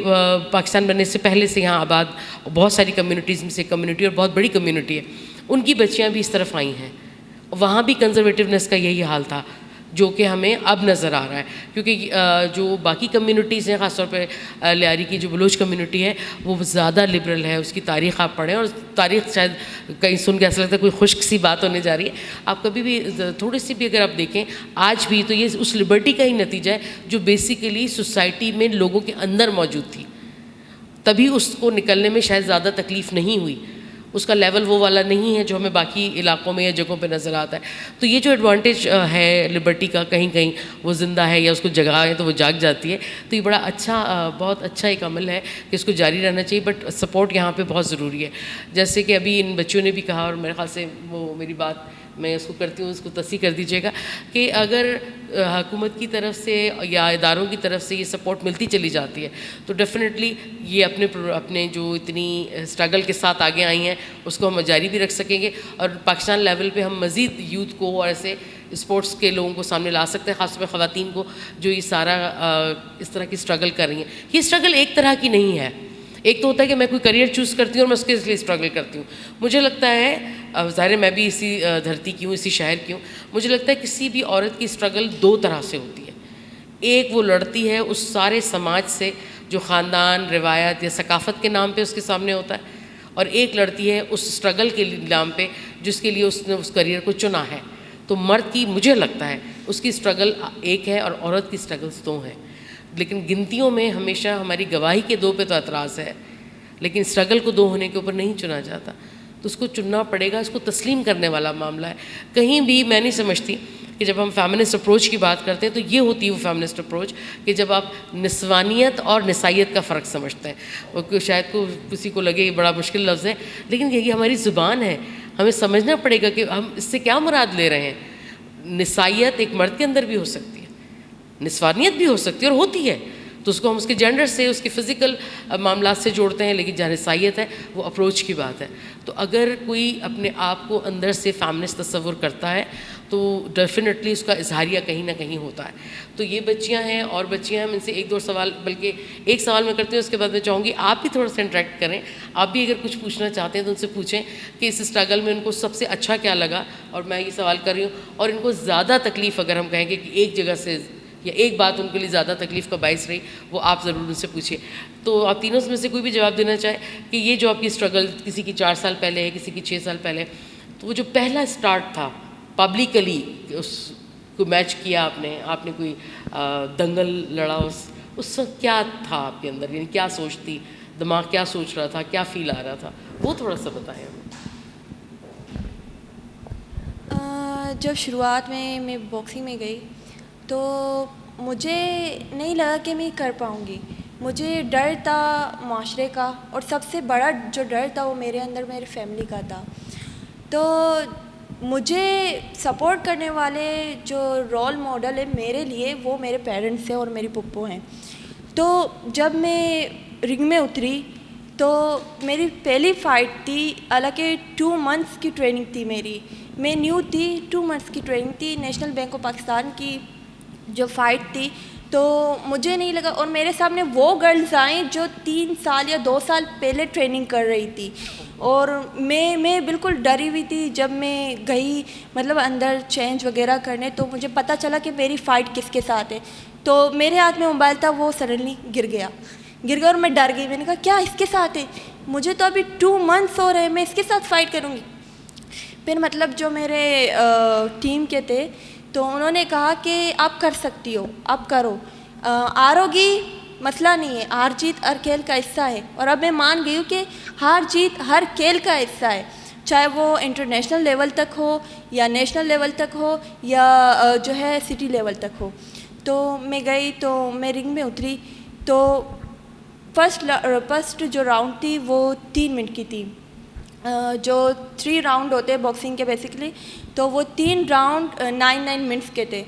[SPEAKER 1] पाकिस्तान बनने से पहले से यहाँ आबाद बहुत सारी कम्युनिटीज़ में से कम्युनिटी और बहुत बड़ी कम्युनिटी है, उनकी बच्चियाँ भी इस तरफ आई हैं। वहाँ भी कंजर्वेटिवनेस का यही हाल था जो कि हमें अब नज़र आ रहा है, क्योंकि जो बाकी कम्युनिटीज़ हैं, ख़ासतौर पे लियारी की जो बलूच कम्युनिटी है वो ज़्यादा लिबरल है। उसकी तारीख़ आप पढ़ें, और तारीख़ शायद कहीं सुन के ऐसा लगता है कोई खुश्क सी बात होने जा रही है। आप कभी भी थोड़ी सी भी अगर आप देखें आज भी, तो ये उस लिबर्टी का ही नतीजा है जो बेसिकली सोसाइटी में लोगों के अंदर मौजूद थी, तभी उसको निकलने में शायद ज़्यादा तकलीफ़ नहीं हुई। उसका लेवल वो वाला नहीं है जो हमें बाकी इलाकों में या जगहों पे नज़र आता है। तो ये जो एडवांटेज है लिबर्टी का, कहीं कहीं वो ज़िंदा है या उसको जगा है तो वो जाग जाती है। तो ये बड़ा अच्छा बहुत अच्छा एक अमल है कि इसको जारी रहना चाहिए, बट सपोर्ट यहाँ पे बहुत ज़रूरी है। जैसे कि अभी इन बच्चों ने भी कहा, और मेरे ख्याल से वो मेरी बात मैं उसको करती हूँ, उसको तस्दीक कर दीजिएगा कि अगर हुकूमत की तरफ से या इदारों की तरफ से ये सपोर्ट मिलती चली जाती है तो डेफिनेटली ये अपने जो इतनी स्ट्रगल के साथ आगे आई हैं उसको हम जारी भी रख सकेंगे और पाकिस्तान लेवल पे हम मज़ीद यूथ को और ऐसे स्पोर्ट्स के लोगों को सामने ला सकते हैं, ख़ासतौर पर ख़वातीन को जो ये सारा इस तरह की स्ट्रगल कर रही हैं। ये स्ट्रगल एक तरह की नहीं है। एक तो होता है कि मैं कोई करियर चूज़ करती हूँ और मैं उसके लिए स्ट्रगल करती हूँ। मुझे लगता है ज़ाहिर मैं भी इसी धरती की हूँ, इसी शहर की हूँ, मुझे लगता है किसी भी औरत की स्ट्रगल दो तरह से होती है। एक वो लड़ती है उस सारे समाज से जो ख़ानदान, रिवायत या सकाफ़त के नाम पे उसके सामने होता है, और एक लड़ती है उस स्ट्रगल के नाम पे जिसके लिए उसने उस करियर को चुना है। तो मर्द की मुझे लगता है उसकी स्ट्रगल एक है और औरत की स्ट्रगल्स दो हैं, लेकिन गिनतियों में हमेशा हमारी गवाही के दो पे तो एतराज़ है, लेकिन स्ट्रगल को दो होने के ऊपर नहीं चुना जाता। तो उसको चुनना पड़ेगा, इसको तस्लीम करने वाला मामला है। कहीं भी मैं नहीं समझती कि जब हम फेमिनिस्ट अप्रोच की बात करते हैं तो ये होती है वो फेमिनिस्ट अप्रोच कि जब आप निस्वानियत और निसाइयत का फ़र्क समझते हैं। और शायद किसी को लगे ये बड़ा मुश्किल लफ्ज़ है, लेकिन ये हमारी ज़ुबान है, हमें समझना पड़ेगा कि हम इससे क्या मुराद ले रहे हैं। निसाइयत एक मर्द के अंदर भी हो सकती है, निस्वानियत भी हो सकती है और होती है, तो उसको हम उसके जेंडर से, उसके फ़िज़िकल मामला से जोड़ते हैं, लेकिन जहाँ निसाइयत है वो अप्रोच की बात है। तो अगर कोई अपने आप को अंदर से फेमिनिस्ट तस्वुर करता है तो डेफिनेटली उसका इजहारिया कहीं ना कहीं होता है। तो ये बच्चियां हैं और बच्चियां हैं, इनसे एक दो सवाल, बल्कि एक सवाल मैं करती हूँ, उसके बाद मैं चाहूँगी आप भी थोड़ा सा इंटरेक्ट करें। आप भी अगर कुछ पूछना चाहते हैं तो उनसे पूछें कि इस स्ट्रगल में उनको सबसे अच्छा क्या लगा, और मैं ये सवाल कर रही हूँ। और इनको ज़्यादा तकलीफ़ अगर हम कहेंगे कि एक जगह से या एक बात उनके लिए ज़्यादा तकलीफ़ का बाइस रही, वो आप ज़रूर उनसे पूछिए। तो आप तीनों में से कोई भी जवाब देना चाहे कि ये जो आपकी स्ट्रगल किसी की 4 साल पहले है, किसी की 6 साल पहले, तो वो जो पहला स्टार्ट था पब्लिकली, उसको मैच किया आपने कोई दंगल लड़ा, उस वक्त क्या था आपके अंदर, यानी क्या सोच थी, दिमाग क्या सोच रहा था, क्या फील आ रहा था, वो थोड़ा सा बताएं हमें।
[SPEAKER 2] जब शुरुआत में मैं बॉक्सिंग में गई तो मुझे नहीं लगा कि मैं कर पाऊँगी। मुझे डर था माशरे का, और सबसे बड़ा जो डर था वो मेरे अंदर मेरे फैमिली का था। तो मुझे सपोर्ट करने वाले जो रोल मॉडल है मेरे लिए वो मेरे पेरेंट्स हैं और मेरी पुप्पो हैं। तो जब मैं रिंग में उतरी तो मेरी पहली फ़ाइट थी, हालांकि 2 मंथ्स की ट्रेनिंग थी मेरी, मैं न्यू थी, 2 मंथ्स की ट्रेनिंग थी। नेशनल बैंक ऑफ पाकिस्तान की जो फ़ाइट थी, तो मुझे नहीं लगा, और मेरे सामने वो गर्ल्स आई जो 3 साल या 2 साल पहले ट्रेनिंग कर रही थी, और मैं बिल्कुल डरी हुई थी। जब मैं गई मतलब अंदर चेंज वगैरह करने, तो मुझे पता चला कि मेरी फ़ाइट किसके साथ है। तो मेरे हाथ में मोबाइल था, वो सडनली गिर गया और मैं डर गई। मैंने कहा क्या इसके साथ है, मुझे तो अभी 2 मंथ्स हो रहे हैं, मैं इसके साथ फ़ाइट करूँगी। फिर मतलब जो मेरे टीम के थे तो उन्होंने कहा कि आप कर सकती हो, आप करो, हारोगी मसला नहीं है, हार जीत हर खेल का हिस्सा है। और अब मैं मान गई हूँ कि हार जीत हर खेल का हिस्सा है, चाहे वो इंटरनेशनल लेवल तक हो या नेशनल लेवल तक हो या जो है सिटी लेवल तक हो। तो मैं गई, तो मैं रिंग में उतरी, तो फर्स्ट जो राउंड थी वो 3 मिनट की थी। जो 3 राउंड होते हैं बॉक्सिंग के बेसिकली, तो वो 3 राउंड 9 मिनट्स के थे।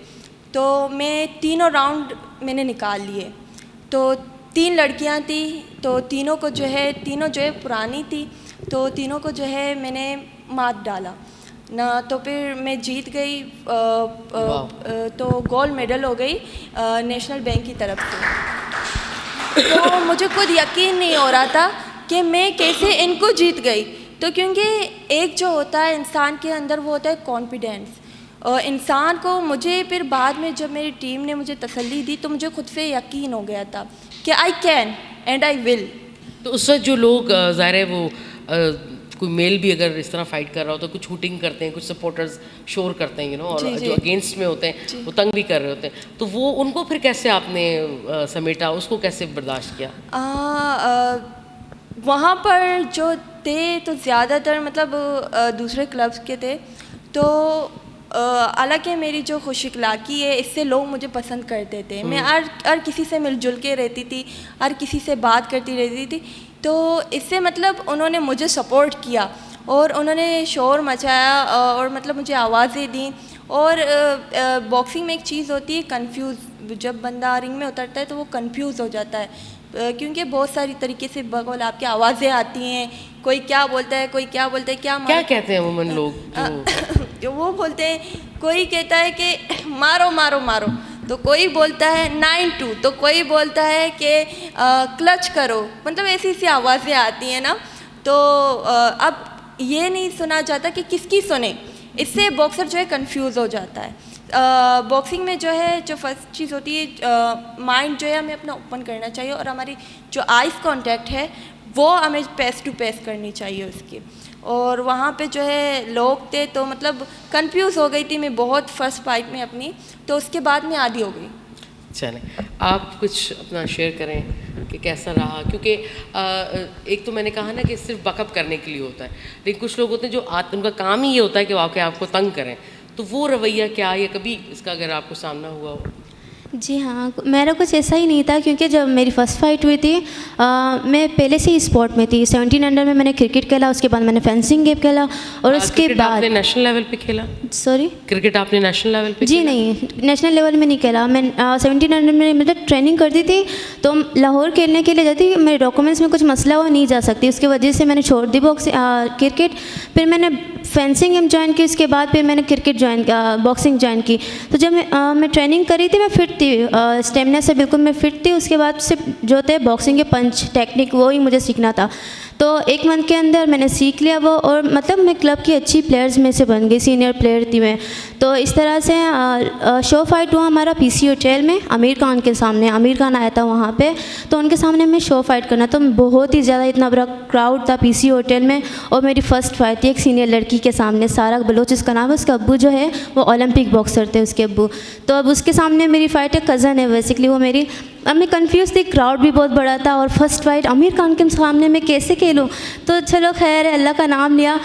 [SPEAKER 2] तो मैं तीनों राउंड मैंने निकाल लिए। तो 3 लड़कियां थी, तो तीनों जो है पुरानी थी, तो तीनों को जो है मैंने मात डाला ना। तो फिर मैं जीत गई, तो गोल्ड मेडल हो गई नेशनल बैंक की तरफ से। तो मुझे खुद यकीन नहीं हो रहा था कि मैं कैसे इनको जीत गई। तो क्योंकि एक जो होता है इंसान के अंदर, वो होता है कॉन्फिडेंस, और इंसान को, मुझे फिर बाद में जब मेरी टीम ने मुझे तसल्ली दी तो मुझे खुद पे यकीन हो गया था कि I can and I will.
[SPEAKER 1] तो उस वक्त जो लोग ज़ाहिर है वो कोई मेल भी अगर इस तरह फाइट कर रहा हो तो कुछ हूटिंग करते हैं, कुछ सपोर्टर्स शोर करते हैं और
[SPEAKER 2] जी,
[SPEAKER 1] जो अगेंस्ट में होते हैं वो तंग भी कर रहे होते हैं, तो वो उनको फिर कैसे आपने समेटा, उसको कैसे बर्दाश्त किया?
[SPEAKER 2] वहाँ पर जो थे तो ज़्यादातर मतलब दूसरे क्लब्स के थे। तो हालांकि मेरी जो खुश इखलाकी है, इससे लोग मुझे पसंद करते थे। मैं हर किसी से मिलजुल के रहती थी, हर किसी से बात करती रहती थी, तो इससे मतलब उन्होंने मुझे सपोर्ट किया। और उन्होंने शोर मचाया और मतलब मुझे आवाज़ें दी। और बॉक्सिंग में एक चीज़ होती है कंफ्यूज, जब बंदा रिंग में उतरता है तो वो कंफ्यूज हो जाता है क्योंकि बहुत सारी तरीके से बगौल आपकी आवाज़ें आती हैं, कोई क्या बोलता है, कोई क्या बोलता है, क्या
[SPEAKER 1] कहते हैं वुमन लोग
[SPEAKER 2] जो वो बोलते हैं, कोई कहता है कि मारो मारो मारो, तो कोई बोलता है 9-2, तो कोई बोलता है कि क्लच करो, मतलब ऐसी ऐसी आवाज़ें आती हैं ना। तो अब ये नहीं सुना जाता कि किसकी सुने, इससे बॉक्सर जो है कंफ्यूज हो जाता है। बॉक्सिंग में जो है जो फर्स्ट चीज़ होती है माइंड जो है हमें अपना ओपन करना चाहिए और हमारी जो आइज़ कांटेक्ट है वो हमें पेस टू पेस करनी चाहिए उसकी। और वहाँ पे जो है लोग थे तो मतलब कंफ्यूज हो गई थी मैं बहुत फर्स्ट फाइट में अपनी, तो उसके बाद मैं आदी हो गई।
[SPEAKER 1] चलें, आप कुछ अपना शेयर करें कि कैसा रहा, क्योंकि एक तो मैंने कहा ना कि सिर्फ बकअप करने के लिए होता है, लेकिन कुछ लोग होते हैं जो उनका काम ही ये होता है कि वो आके आपको तंग करें, तो वो रवैया क्या है, कभी इसका अगर आपको सामना हुआ हो?
[SPEAKER 3] जी हाँ, मेरा कुछ ऐसा ही नहीं था क्योंकि जब मेरी फ़र्स्ट फाइट हुई थी मैं पहले से ही स्पोर्ट में थी। 17 अंडर में मैंने क्रिकेट खेला, उसके बाद मैंने फेंसिंग गेम खेला और उसके बाद
[SPEAKER 1] आपने नेशनल लेवल पे खेला?
[SPEAKER 3] सॉरी,
[SPEAKER 1] क्रिकेट आपने नेशनल लेवल पे
[SPEAKER 3] जी
[SPEAKER 1] खेला?
[SPEAKER 3] नहीं, नेशनल लेवल में नहीं खेला। मैं 17 अंडर में मतलब ट्रेनिंग करती थी तो लाहौर खेलने के लिए जाती, मेरे डॉक्यूमेंट्स में कुछ मसला हुआ, नहीं जा सकती, उसकी वजह से मैंने छोड़ दी क्रिकेट। फिर मैंने फेंसिंग गेम ज्वाइन की, उसके बाद फिर मैंने क्रिकेट बॉक्सिंग ज्वाइन की। तो जब मैं ट्रेनिंग करी थी मैं फिट थी, स्टेमिना से बिल्कुल मैं फिट थी। उसके बाद सिर्फ जो थे बॉक्सिंग के पंच टेक्निक वो ही मुझे सीखना था, तो 1 मंथ के अंदर मैंने सीख लिया वो, और मतलब मैं क्लब की अच्छी प्लेयर्स में से बन गई, सीनियर प्लेयर थी मैं। तो इस तरह से शो फाइट हुआ हमारा पीसी होटल में, आमिर खान के सामने, आमिर खान आया था वहाँ पे, तो उनके सामने मैं शो फाइट करना, तो बहुत ही ज़्यादा इतना बड़ा क्राउड था पीसी होटल में, और मेरी फ़र्स्ट फाइट थी एक सीनियर लड़की के सामने, सारा बलोच उसका नाम है, उसके अब्बू जो है वो ओलंपिक बॉक्सर थे उसके अब्बू। तो अब उसके सामने मेरी फ़ाइट है, कज़न है बेसिकली वो मेरी। अब मैं कंफ्यूज थी, क्राउड भी बहुत बड़ा था और फर्स्ट फाइट आमिर खान के सामने मैं कैसे खेलूँ। तो चलो खैर है, अल्लाह का नाम लिया।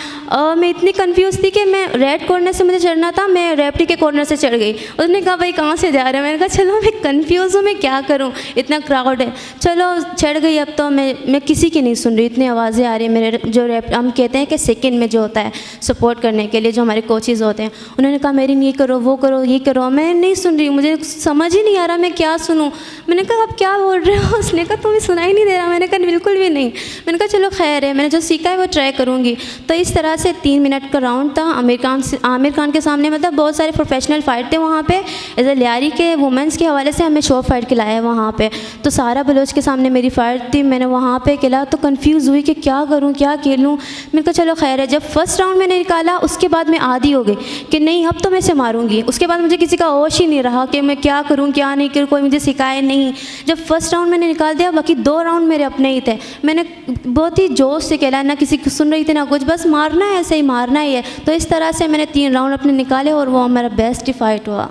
[SPEAKER 3] मैं इतनी कंफ्यूज थी कि मैं रेड कॉर्नर से मुझे चढ़ना था, मैं रेफरी के कॉर्नर से चढ़ गई। उसने कहा भाई कहाँ से जा रहे हैं, मैंने कहा चलो मैं कंफ्यूज हूँ, मैं क्या करूँ, इतना क्राउड है, चलो चढ़ गई। अब तो मैं किसी की नहीं सुन रही, इतनी आवाज़ें आ रही है। मेरे जो हम कहते हैं कि सेकेंड में जो होता है सपोर्ट करने के लिए जो हमारे कोचेज़ होते हैं, उन्होंने कहा मेरी ये करो वो करो ये करो, मैं नहीं सुन रही, मुझे समझ ही नहीं आ रहा मैं क्या सुनूँ। मैंने कहा आप क्या बोल रहे हो, उसने कहा तुम्हें सुनाई नहीं दे रहा, मैंने कहा बिल्कुल भी नहीं। मैंने कहा चलो खैर है, मैंने जो सीखा है वो ट्राई करूँगी। तो इस तरह से 3 मिनट का राउंड था आमिर खान के सामने, मतलब बहुत सारे प्रोफेशनल फाइट थे वहाँ पे, एज ए लियारी के वुमेंस के हवाले से हमें शो फाइट खिलाया वहाँ पे। तो सारा बलोच के सामने मेरी फाइट थी, मैंने वहाँ पे खेला, तो कंफ्यूज हुई कि क्या करूँ क्या खेलूँ। मैंने कहा चलो खैर है। जब फर्स्ट राउंड मैंने निकाला उसके बाद मैं आदी हो गई कि नहीं अब तो मैं इसे मारूंगी। उसके बाद मुझे किसी का होश ही नहीं रहा कि मैं क्या करूँ क्या नहीं करूँ, कोई मुझे सिखाए नहीं। जब फर्स्ट राउंड मैंने निकाल दिया, बाकी 2 राउंड मेरे अपने ही थे, मैंने बहुत ही जोश से खेला, ना किसी की सुन रही थी ना कुछ, बस मारना है, ऐसे ही मारना ही है। तो इस तरह से मैंने 3 राउंड अपने निकाले और वो हमारा बेस्ट फाइट हुआ।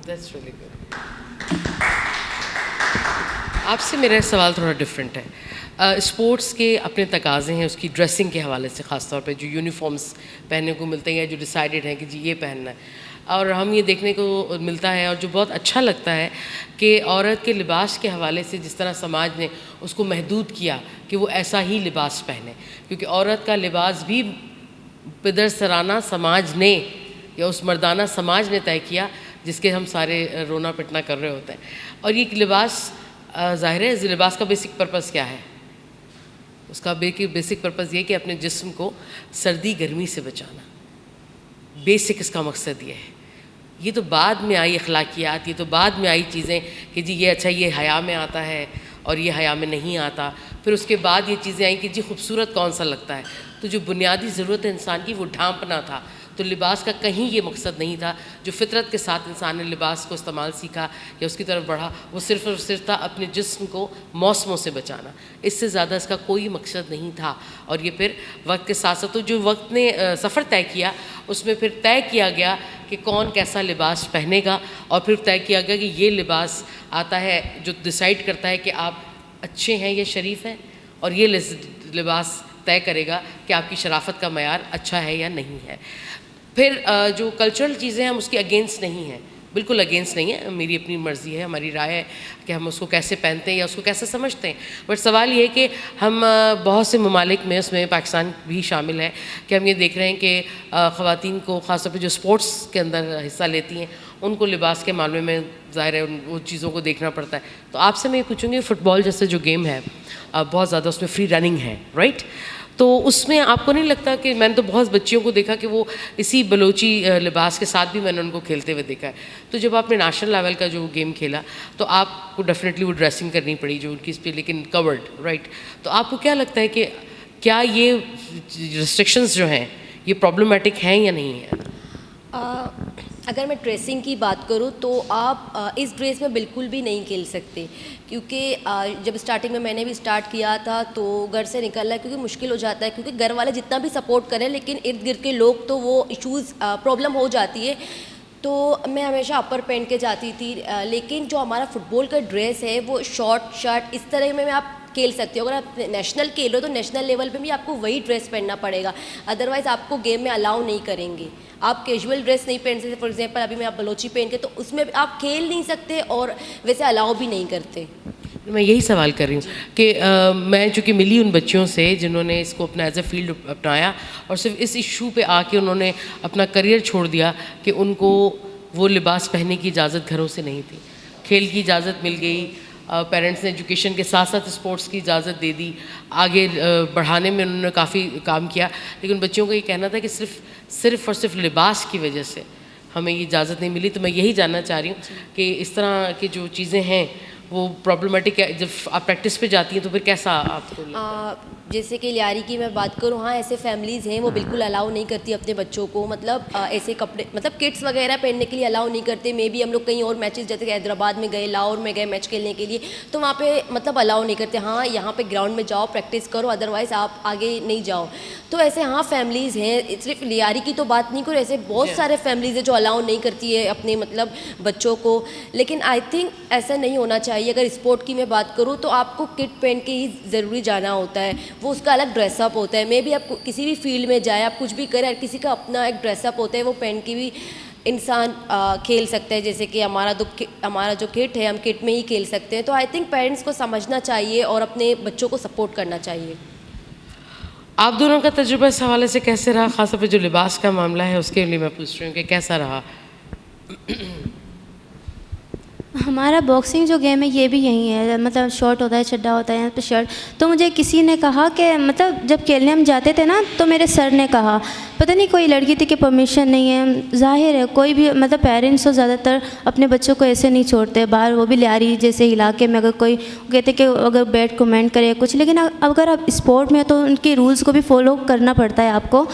[SPEAKER 1] That's really good. आपसे मेरा सवाल थोड़ा डिफरेंट है। स्पोर्ट्स के अपने तकाज़े हैं उसकी ड्रेसिंग के हवाले से, ख़ास तौर पे जो यूनिफॉर्म्स पहनने को मिलते हैं, जो डिसाइडेड हैं कि जी ये पहनना है, और हम ये देखने को मिलता है और जो बहुत अच्छा लगता है कि औरत के लिबास के हवाले से जिस तरह समाज ने उसको महदूद किया कि वो ऐसा ही लिबास पहने, क्योंकि औरत का लिबास भी पिदरसराना समाज ने या उस मर्दाना समाज ने तय किया जिसके हम सारे रोना पिटना कर रहे होते हैं। और ये लिबास ज़ाहिर है, इस लिबास का बेसिक पर्पज़ क्या है? उसका बेसिक पर्पज़ ये कि अपने जिस्म को सर्दी गर्मी से बचाना, बेसिक इसका मकसद ये है। ये तो बाद में आई अखलाकियात, ये तो बाद में आई चीज़ें कि जी ये अच्छा ये हया में आता है और ये हया में नहीं आता। फिर उसके बाद ये चीज़ें आई कि जी खूबसूरत कौन सा लगता है। तो जो बुनियादी ज़रूरत है इंसान की वो ढांपना था। तो लिबास का कहीं ये मकसद नहीं था, जो फितरत के साथ इंसान ने लिबास को इस्तेमाल सीखा या उसकी तरफ बढ़ा, वो सिर्फ़ और सिर्फ था अपने जिस्म को मौसमों से बचाना। इससे ज़्यादा इसका कोई मकसद नहीं था। और ये फिर वक्त के साथ साथ तो जो वक्त ने सफ़र तय किया उसमें फिर तय किया गया कि कौन कैसा लिबास पहनेगा, और फिर तय किया गया कि ये लिबास आता है जो डिसाइड करता है कि आप अच्छे हैं या शरीफ हैं, और ये लिबास तय करेगा कि आपकी शराफत का मयार अच्छा है या नहीं है। फिर जो कल्चरल चीज़ें हम उसके अगेंस्ट नहीं हैं, बिल्कुल अगेंस्ट नहीं है, मेरी अपनी मर्ज़ी है, हमारी राय है कि हम उसको कैसे पहनते हैं या उसको कैसे समझते हैं। बट सवाल ये है कि हम बहुत से ममालिक में, उसमें पाकिस्तान भी शामिल है, कि हम ये देख रहे हैं कि ख़वातीन को ख़ासतौर पे जो स्पोर्ट्स के अंदर हिस्सा लेती हैं उनको लिबास के मामले में ज़ाहिर है वो चीज़ों को देखना पड़ता है। तो आपसे मैं ये पूछूँगी, फ़ुटबॉल जैसे जो गेम है बहुत ज़्यादा उसमें फ्री रनिंग है, राइट? तो उसमें आपको नहीं लगता कि, मैंने तो बहुत बच्चियों को देखा कि वो इसी बलोची लिबास के साथ भी मैंने उनको खेलते हुए देखा है। तो जब आपने नेशनल लेवल का जो गेम खेला तो आपको डेफिनेटली वो ड्रेसिंग करनी पड़ी जो उनकी इस पर, लेकिन कवर्ड, राइट? तो आपको क्या लगता है कि क्या ये रिस्ट्रिक्शंस जो हैं ये प्रॉब्लमेटिक हैं या नहीं है?
[SPEAKER 4] अगर मैं ड्रेसिंग की बात करूँ तो आप इस ड्रेस में बिल्कुल भी नहीं खेल सकते, क्योंकि जब स्टार्टिंग में मैंने भी स्टार्ट किया था तो घर से निकलना क्योंकि मुश्किल हो जाता है, क्योंकि घर वाले जितना भी सपोर्ट करें लेकिन इर्द गिर्द के लोग तो वो इश्यूज़ प्रॉब्लम हो जाती है। तो मैं हमेशा अपर पहन के जाती थी, लेकिन जो हमारा फुटबॉल का ड्रेस है वो शॉर्ट शर्ट इस तरह में आप खेल सकते हो। अगर आप नेशनल खेल रहे हो तो नेशनल लेवल पे भी आपको वही ड्रेस पहनना पड़ेगा, अदरवाइज़ आपको गेम में अलाउ नहीं करेंगे। आप कैजुअल ड्रेस नहीं पहन सकते, फॉर एग्जांपल अभी मैं आप बलोची पहन के, तो उसमें भी आप खेल नहीं सकते और वैसे अलाउ भी नहीं करते।
[SPEAKER 1] मैं यही सवाल कर रही हूँ कि मैं चूँकि मिली उन बच्चियों से जिन्होंने इसको अपना एज ए फील्ड अपनाया और सिर्फ इस इशू पे आके उन्होंने अपना करियर छोड़ दिया कि उनको वो लिबास पहनने की इजाज़त घरों से नहीं थी, खेल की इजाज़त मिल गई, पेरेंट्स ने एजुकेशन के साथ साथ स्पोर्ट्स की इजाज़त दे दी, आगे बढ़ाने में उन्होंने काफ़ी काम किया, लेकिन बच्चियों का ये कहना था कि सिर्फ और सिर्फ लिबास की वजह से हमें ये इजाज़त नहीं मिली। तो मैं यही जानना चाह रही हूँ कि इस तरह की जो चीज़ें हैं वो प्रॉब्लमेटिक है, जब आप प्रैक्टिस पे जाती हैं तो फिर कैसा आपको लगता है?
[SPEAKER 4] जैसे कि लियारी की मैं बात करूँ, हाँ ऐसे फैमिलीज़ हैं वो बिल्कुल अलाउ नहीं करती अपने बच्चों को, मतलब ऐसे कपड़े, मतलब किड्स वगैरह पहनने के लिए अलाउ नहीं करते। मे भी हम लोग कहीं और मैचेस जैसे कि हैदराबाद में गए, लाहौर में गए मैच खेलने के लिए, तो वहाँ पे मतलब अलाउ नहीं करते, हाँ यहाँ पे ग्राउंड में जाओ प्रैक्टिस करो, अदरवाइज़ आप आगे नहीं जाओ। तो ऐसे हाँ फैमिलीज़ हैं, सिर्फ लियारी की तो बात नहीं करो, ऐसे बहुत सारे फैमिलीज़ हैं जो अलाउ नहीं करती है अपने मतलब बच्चों को। लेकिन आई थिंक ऐसा नहीं होना चाहिए। अगर स्पोर्ट की मैं बात करूँ तो आपको किट पहन के ही ज़रूरी जाना होता है, वो उसका अलग ड्रेसअप होता है। मे भी आप किसी भी फील्ड में जाए, आप कुछ भी करें, किसी का अपना एक ड्रेसअप होता है, वो पहन के भी इंसान खेल सकता है। जैसे कि हमारा जो किट है, हम किट में ही खेल सकते हैं। तो आई थिंक पेरेंट्स को समझना चाहिए और अपने बच्चों को सपोर्ट करना चाहिए।
[SPEAKER 1] आप दोनों का तजुर्बा इस हवाले से कैसे रहा, ख़ासतौर पे जो लिबास का मामला है उसके लिए मैं पूछ रही हूँ कि कैसा रहा?
[SPEAKER 3] हमारा बॉक्सिंग जो गेम है ये भी यही है, मतलब शॉर्ट होता है, चड्डा होता है, यहाँ पे शर्ट। तो मुझे किसी ने कहा कि मतलब जब खेलने हम जाते थे ना तो मेरे सर ने कहा, पता नहीं कोई लड़की थी कि परमिशन नहीं है। जाहिर है कोई भी मतलब पेरेंट्स तो ज़्यादातर अपने बच्चों को ऐसे नहीं छोड़ते बाहर, वो भी लियारी जैसे इलाके में अगर कोई कहते कि अगर बैड कमेंट करे कुछ, लेकिन अगर आप स्पोर्ट में हो तो उनके रूल्स को भी फॉलो करना पड़ता है आपको।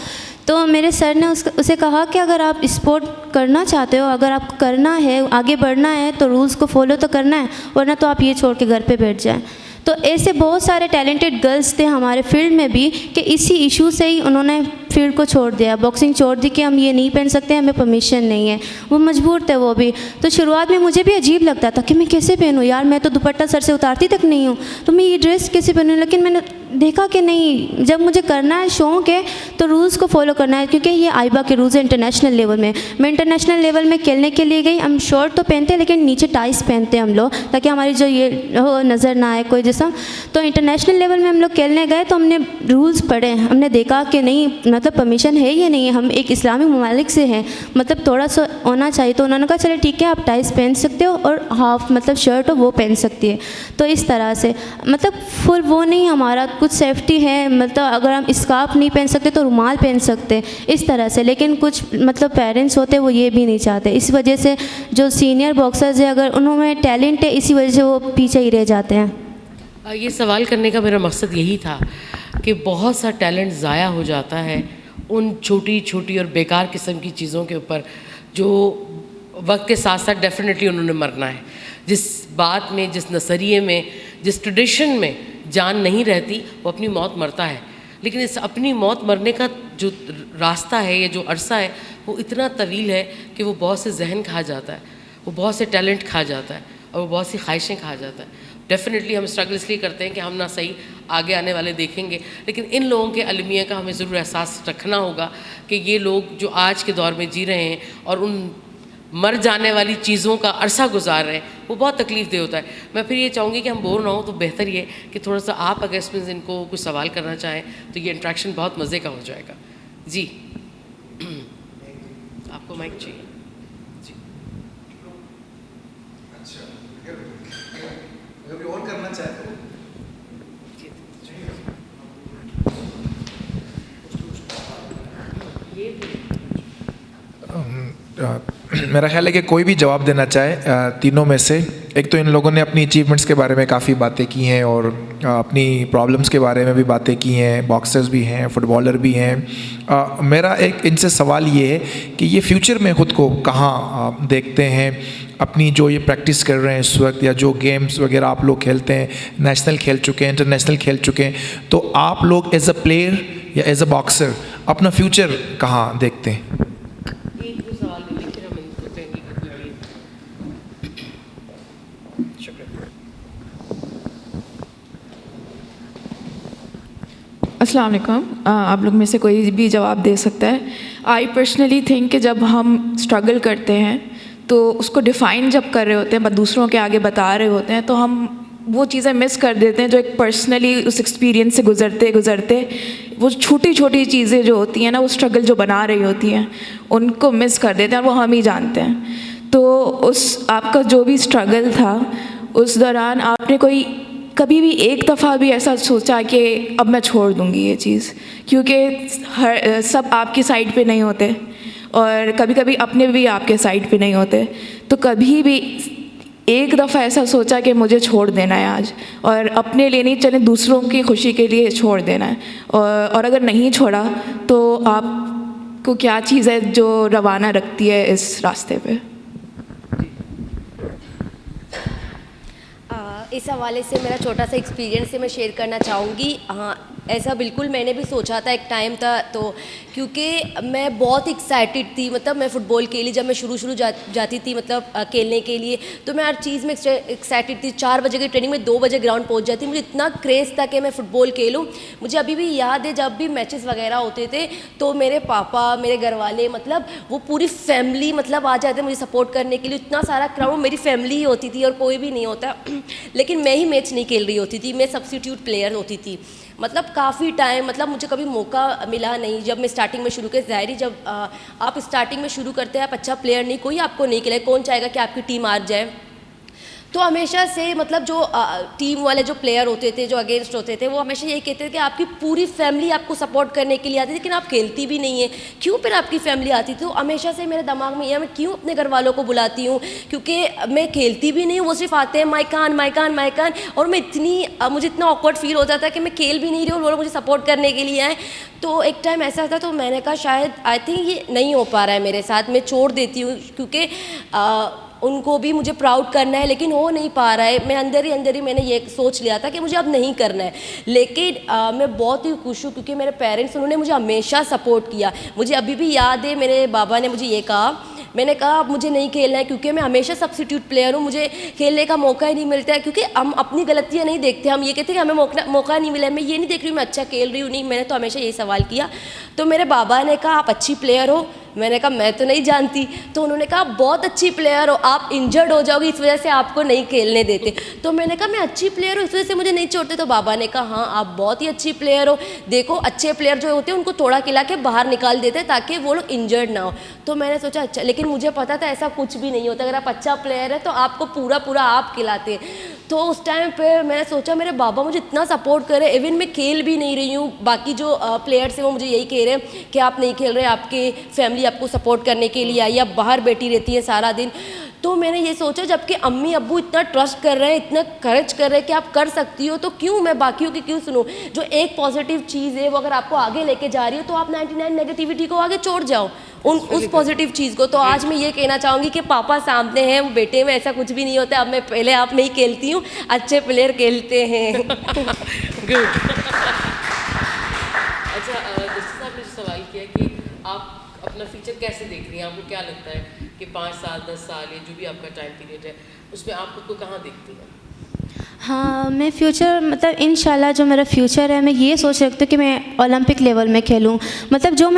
[SPEAKER 3] तो मेरे सर ने उसे कहा कि अगर आप स्पोर्ट करना चाहते हो, अगर आपको करना है, आगे बढ़ना है तो रूल्स को फॉलो तो करना है, वरना तो आप ये छोड़ के घर पे बैठ जाएं। तो ऐसे बहुत सारे टैलेंटेड गर्ल्स थे हमारे फील्ड में भी कि इसी इशू से ही उन्होंने फील्ड को छोड़ दिया, बॉक्सिंग छोड़ दी कि हम ये नहीं पहन सकते, हमें परमिशन नहीं है। वो मजबूर थे वो भी। तो शुरुआत में मुझे भी अजीब लगता था कि मैं कैसे पहनूँ यार, मैं तो दुपट्टा सर से उतारती तक नहीं हूँ, तो मैं ये ड्रेस कैसे पहनूँ। लेकिन मैंने देखा कि नहीं, जब मुझे करना है, शौक़ है, तो रूल्स को फॉलो करना है, क्योंकि ये आइबा के रूल्स है इंटरनेशनल लेवल में। मैं इंटरनेशनल लेवल में खेलने के लिए गई, हम शॉर्ट तो पहनते हैं लेकिन नीचे टाइस पहनते हैं हम लोग, ताकि हमारी जो ये हो नज़र ना आए कोई जिसम। तो इंटरनेशनल लेवल में हम लोग खेलने गए तो हमने रूल्स पढ़े, हमने देखा कि नहीं मतलब परमिशन है या नहीं है, हम एक इस्लामी ममालिक से हैं, मतलब थोड़ा सा होना चाहिए। तो उन्होंने कहा चलो ठीक है आप टाइस पहन सकते हो और हाफ मतलब शर्ट हो वो पहन सकती है। तो इस तरह से मतलब फुल वो नहीं, हमारा कुछ सेफ्टी है, मतलब अगर हम स्कार्फ नहीं पहन सकते तो रुमाल पहन सकते, इस तरह से। लेकिन कुछ मतलब पेरेंट्स होते वो ये भी नहीं चाहते, इस वजह से जो सीनियर बॉक्सर्स हैं अगर उन्होंने टैलेंट है इसी वजह से वो पीछे ही रह जाते हैं।
[SPEAKER 1] ये सवाल करने का मेरा मकसद यही था कि बहुत सा टैलेंट ज़ाया हो जाता है उन छोटी छोटी और बेकार किस्म की चीज़ों के ऊपर, जो वक्त के साथ साथ डेफिनेटली उन्होंने मरना है। जिस बात में, जिस नज़रिए में, जिस ट्रेडिशन में जान नहीं रहती वो अपनी मौत मरता है। लेकिन इस अपनी मौत मरने का जो रास्ता है या जो अरसा है वो इतना तवील है कि वो बहुत से जहन खा जाता है, वो बहुत से टैलेंट खा जाता है और वो बहुत सी ख्वाहिशें खा जाता है। डेफिनेटली हम स्ट्रगल इसलिए करते हैं कि हम ना सही आगे आने वाले देखेंगे, लेकिन इन लोगों के अलमिया का हमें ज़रूर एहसास रखना होगा कि ये लोग जो आज के दौर में जी रहे हैं और उन मर जाने वाली चीज़ों का अरसा गुजार रहे हैं, वो बहुत तकलीफ़देह होता है। मैं फिर ये चाहूँगी कि हम बोर ना हो, तो बेहतर ये कि थोड़ा सा आप अगर इसमें इनको कुछ सवाल करना चाहें तो ये इंट्रैक्शन बहुत मज़े का हो जाएगा। जी आपको माइक चाहिए? जी
[SPEAKER 5] अच्छा, अगर कोई और करना चाहे तो मेरा ख्याल है कि कोई भी जवाब देना चाहे तीनों में से। एक तो इन लोगों ने अपनी अचीवमेंट्स के बारे में काफ़ी बातें की हैं और अपनी प्रॉब्लम्स के बारे में भी बातें की हैं, बॉक्सर्स भी हैं, फुटबॉलर भी हैं। मेरा एक इनसे सवाल ये है कि ये फ्यूचर में ख़ुद को कहाँ देखते हैं, अपनी जो ये प्रैक्टिस कर रहे हैं इस वक्त, या जो गेम्स वगैरह आप लोग खेलते हैं, नेशनल खेल चुके हैं, इंटरनेशनल खेल चुके हैं, तो आप लोग एज अ प्लेयर या एज अ बॉक्सर अपना फ्यूचर कहाँ देखते हैं?
[SPEAKER 6] अस्सलाम वालेकुम। आप लोग में से कोई भी जवाब दे सकता है। आई पर्सनली थिंक कि जब हम स्ट्रगल करते हैं तो उसको डिफ़ाइन जब कर रहे होते हैं, दूसरों के आगे बता रहे होते हैं, तो हम वो चीज़ें मिस कर देते हैं जो एक पर्सनली उस एक्सपीरियंस से गुज़रते गुज़रते वो छोटी छोटी चीज़ें जो होती हैं ना, वो स्ट्रगल जो बना रही होती हैं, उनको मिस कर देते हैं और वो हम ही जानते हैं। तो उस आपका जो भी स्ट्रगल था उस दौरान आपने कभी भी एक दफ़ा भी ऐसा सोचा कि अब मैं छोड़ दूंगी ये चीज़, क्योंकि सब आपकी साइड पे नहीं होते और कभी कभी अपने भी आपके साइड पे नहीं होते। तो कभी भी एक दफ़ा ऐसा सोचा कि मुझे छोड़ देना है आज, और अपने लिए नहीं चले दूसरों की खुशी के लिए छोड़ देना है, और अगर नहीं छोड़ा तो आपको क्या चीज़ है जो रवाना रखती है इस रास्ते पे?
[SPEAKER 4] इस हवाले से मेरा छोटा सा एक्सपीरियंस से मैं शेयर करना चाहूँगी। हाँ, ऐसा बिल्कुल मैंने भी सोचा था, एक टाइम था तो, क्योंकि मैं बहुत एक्साइटेड थी। मतलब मैं फ़ुटबॉल के लिए जब मैं शुरू जाती थी मतलब खेलने के लिए, तो मैं हर चीज़ में एक्साइटेड थी। 4 बजे की ट्रेनिंग में 2 बजे ग्राउंड पहुंच जाती। मुझे इतना क्रेज़ था कि मैं फ़ुटबॉल खेलूं। मुझे अभी भी याद है जब भी मैचेस वगैरह होते थे तो मेरे पापा, मेरे घर वाले, मतलब वो पूरी फैमिली मतलब आ जाते मुझे सपोर्ट करने के लिए। इतना सारा क्राउड, मेरी फैमिली ही होती थी और कोई भी नहीं होता लेकिन मैं ही मैच नहीं खेल रही होती थी, मैं सब्स्टिट्यूट प्लेयर होती थी। मतलब काफ़ी टाइम, मतलब मुझे कभी मौका मिला नहीं। जब मैं स्टार्टिंग में शुरू की, ज़ाहिर जब आप स्टार्टिंग में शुरू करते हैं, आप अच्छा प्लेयर नहीं, कोई आपको नहीं खिलाए, कौन चाहेगा कि आपकी टीम हार जाए। तो हमेशा से मतलब जो टीम वाले जो प्लेयर होते थे, जो अगेंस्ट होते थे, वो हमेशा यही कहते थे कि आपकी पूरी फैमिली आपको सपोर्ट करने के लिए आती थी, लेकिन आप खेलती भी नहीं है, क्यों फिर आपकी फैमिली आती थी? तो हमेशा से मेरे दिमाग में यह, मैं क्यों अपने घर वालों को बुलाती हूँ, क्योंकि मैं खेलती भी नहीं हूँ, वो सिर्फ आते हैं माइकान, और मैं मुझे इतना ऑकवर्ड फील होता था कि मैं खेल भी नहीं रही हूँ और वो लोग मुझे सपोर्ट करने के लिए आए। तो एक टाइम ऐसा था, तो मैंने कहा शायद आई थिंक ये नहीं हो पा रहा है मेरे साथ, मैं छोड़ देती हूँ, क्योंकि उनको भी मुझे प्राउड करना है लेकिन हो नहीं पा रहा है। मैं अंदर ही मैंने ये सोच लिया था कि मुझे अब नहीं करना है। लेकिन मैं बहुत ही खुश हूँ क्योंकि मेरे पेरेंट्स, उन्होंने मुझे हमेशा सपोर्ट किया। मुझे अभी भी याद है मेरे बाबा ने मुझे ये कहा, मैंने कहा अब मुझे नहीं खेलना है क्योंकि मैं हमेशा सब्स्टिट्यूट प्लेयर हूँ, मुझे खेलने का मौका ही नहीं मिलता है। क्योंकि हम अपनी गलतियाँ नहीं देखते, हम ये कहते हैं कि हमें मौका नहीं मिला है। मैं ये नहीं देख रही हूँ मैं अच्छा खेल रही हूँ नहीं, मैंने तो हमेशा यही सवाल किया। तो मेरे बाबा ने कहा आप अच्छी प्लेयर हो, मैंने कहा मैं तो नहीं जानती। तो उन्होंने कहा बहुत अच्छी प्लेयर हो, आप इंजर्ड हो जाओगी इस वजह से आपको नहीं खेलने देते। तो मैंने कहा मैं अच्छी प्लेयर हूँ इस वजह से मुझे नहीं छोड़ते। तो बाबा ने कहा हाँ आप बहुत ही अच्छी प्लेयर हो, देखो अच्छे प्लेयर जो होते हैं उनको थोड़ा खिला के बाहर निकाल देते हैं ताकि वो लोग इंजर्ड ना हो। तो मैंने सोचा अच्छा, लेकिन मुझे पता था ऐसा कुछ भी नहीं होता। अगर आप अच्छा प्लेयर है तो आपको पूरा आप खिलाते हैं। तो उस टाइम पे मैंने सोचा मेरे बाबा मुझे इतना सपोर्ट करे, इवन मैं खेल भी नहीं रही हूँ, बाकी जो प्लेयर्स हैं वो मुझे यही कह रहे हैं कि आप नहीं खेल रहे, आपके फैमिली आपको सपोर्ट करने के लिए आई, आप बाहर बैठी रहती है सारा दिन। तो मैंने ये सोचा जबकि अम्मी अब्बू इतना ट्रस्ट कर रहे हैं, इतना करेज कर रहे हैं कि आप कर सकती हो, तो क्यों मैं बाकियों की क्यों सुनूं। जो एक पॉजिटिव चीज़ है वो अगर आपको आगे लेके जा रही हो तो आप 99 नेगेटिविटी को आगे छोड़ जाओ उस पॉजिटिव चीज़ को। तो आज मैं ये कहना चाहूँगी कि पापा सामने हैं, वो बेटे में ऐसा कुछ भी नहीं होता। अब मैं पहले आप में ही खेलती हूँ, अच्छे प्लेयर खेलते हैं।
[SPEAKER 1] गुड। अच्छा जैसे आपने सवाल किया कि आप अपना फ्यूचर कैसे देख रही हैं, आपको क्या लगता है कि 5 साल 10 साल या जो भी आपका टाइम पीरियड है उसमें आप खुद को कहाँ देखती हैं?
[SPEAKER 3] हाँ, मैं फ्यूचर मतलब इंशाल्लाह जो मेरा फ्यूचर है, मैं ये सोच रखती हूँ कि मैं ओलंपिक लेवल में खेलूँ। मतलब जो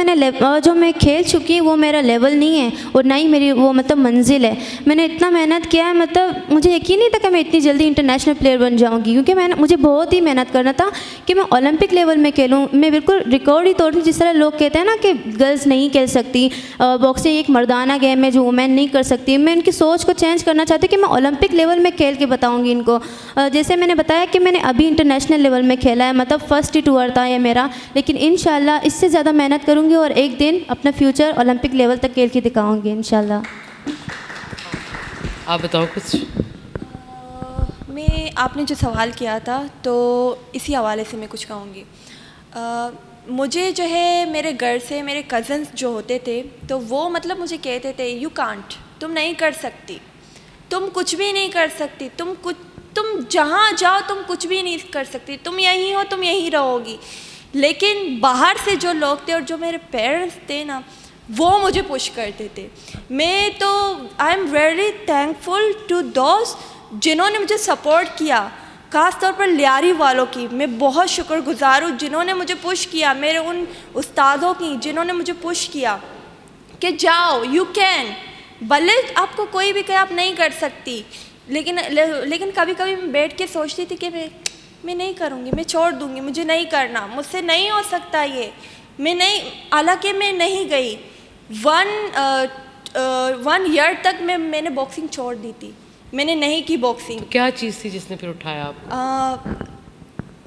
[SPEAKER 3] मैं खेल चुकी हूँ वो मेरा लेवल नहीं है और ना ही मेरी वो मतलब मंजिल है। मैंने इतना मेहनत किया है, मतलब मुझे यकीन नहीं था कि मैं इतनी जल्दी इंटरनेशनल प्लेयर बन जाऊँगी, क्योंकि मुझे बहुत ही मेहनत करना था कि मैं ओलंपिक लेवल में खेलूँ। मैं बिल्कुल रिकॉर्ड ही तोड़, जिस तरह लोग कहते हैं ना कि गर्ल्स नहीं खेल सकती, बॉक्सिंग एक मर्दाना गेम है जो वुमेन नहीं कर सकती। मैं इनकी सोच को चेंज करना चाहती हूँ कि मैं ओलंपिक लेवल में खेल के बताऊँगी इनको। जैसे मैंने बताया कि मैंने अभी इंटरनेशनल लेवल में खेला है, मतलब फर्स्ट ही टूर था ये मेरा, लेकिन इंशाल्लाह इससे ज़्यादा मेहनत करूँगी और एक दिन अपना फ्यूचर ओलंपिक लेवल तक खेल के दिखाऊँगी इंशाल्लाह।
[SPEAKER 1] आप बताओ कुछ।
[SPEAKER 2] मैं आपने जो सवाल किया था तो इसी हवाले से मैं कुछ कहूँगी। मुझे जो है मेरे घर से मेरे कज़न्स जो होते थे तो वो मतलब मुझे कहते थे यू कांट, तुम नहीं कर सकती, तुम कुछ भी नहीं कर सकती, तुम जहाँ जाओ तुम कुछ भी नहीं कर सकती, तुम यहीं हो, तुम यहीं रहोगी। लेकिन बाहर से जो लोग थे और जो मेरे पेरेंट्स थे ना, वो मुझे पुश करते थे। मैं तो I am very thankful to दोस्त जिन्होंने मुझे सपोर्ट किया, ख़ास तौर पर लियारी वालों की मैं बहुत शुक्रगुज़ार हूँ जिन्होंने मुझे पुश किया, मेरे उन उस्तादों की जिन्होंने मुझे पुश किया कि जाओ, यू कैन। भले आपको कोई भी कहे आप नहीं कर सकती, लेकिन कभी कभी मैं बैठ के सोचती थी कि मैं नहीं करूँगी, मैं छोड़ दूँगी, मुझे नहीं करना, मुझसे नहीं हो सकता ये, मैं नहीं। हालांकि मैं नहीं गई। 1 ईयर तक मैंने बॉक्सिंग छोड़ दी थी, मैंने नहीं की बॉक्सिंग।
[SPEAKER 1] क्या चीज़ थी जिसने फिर उठाया आपको?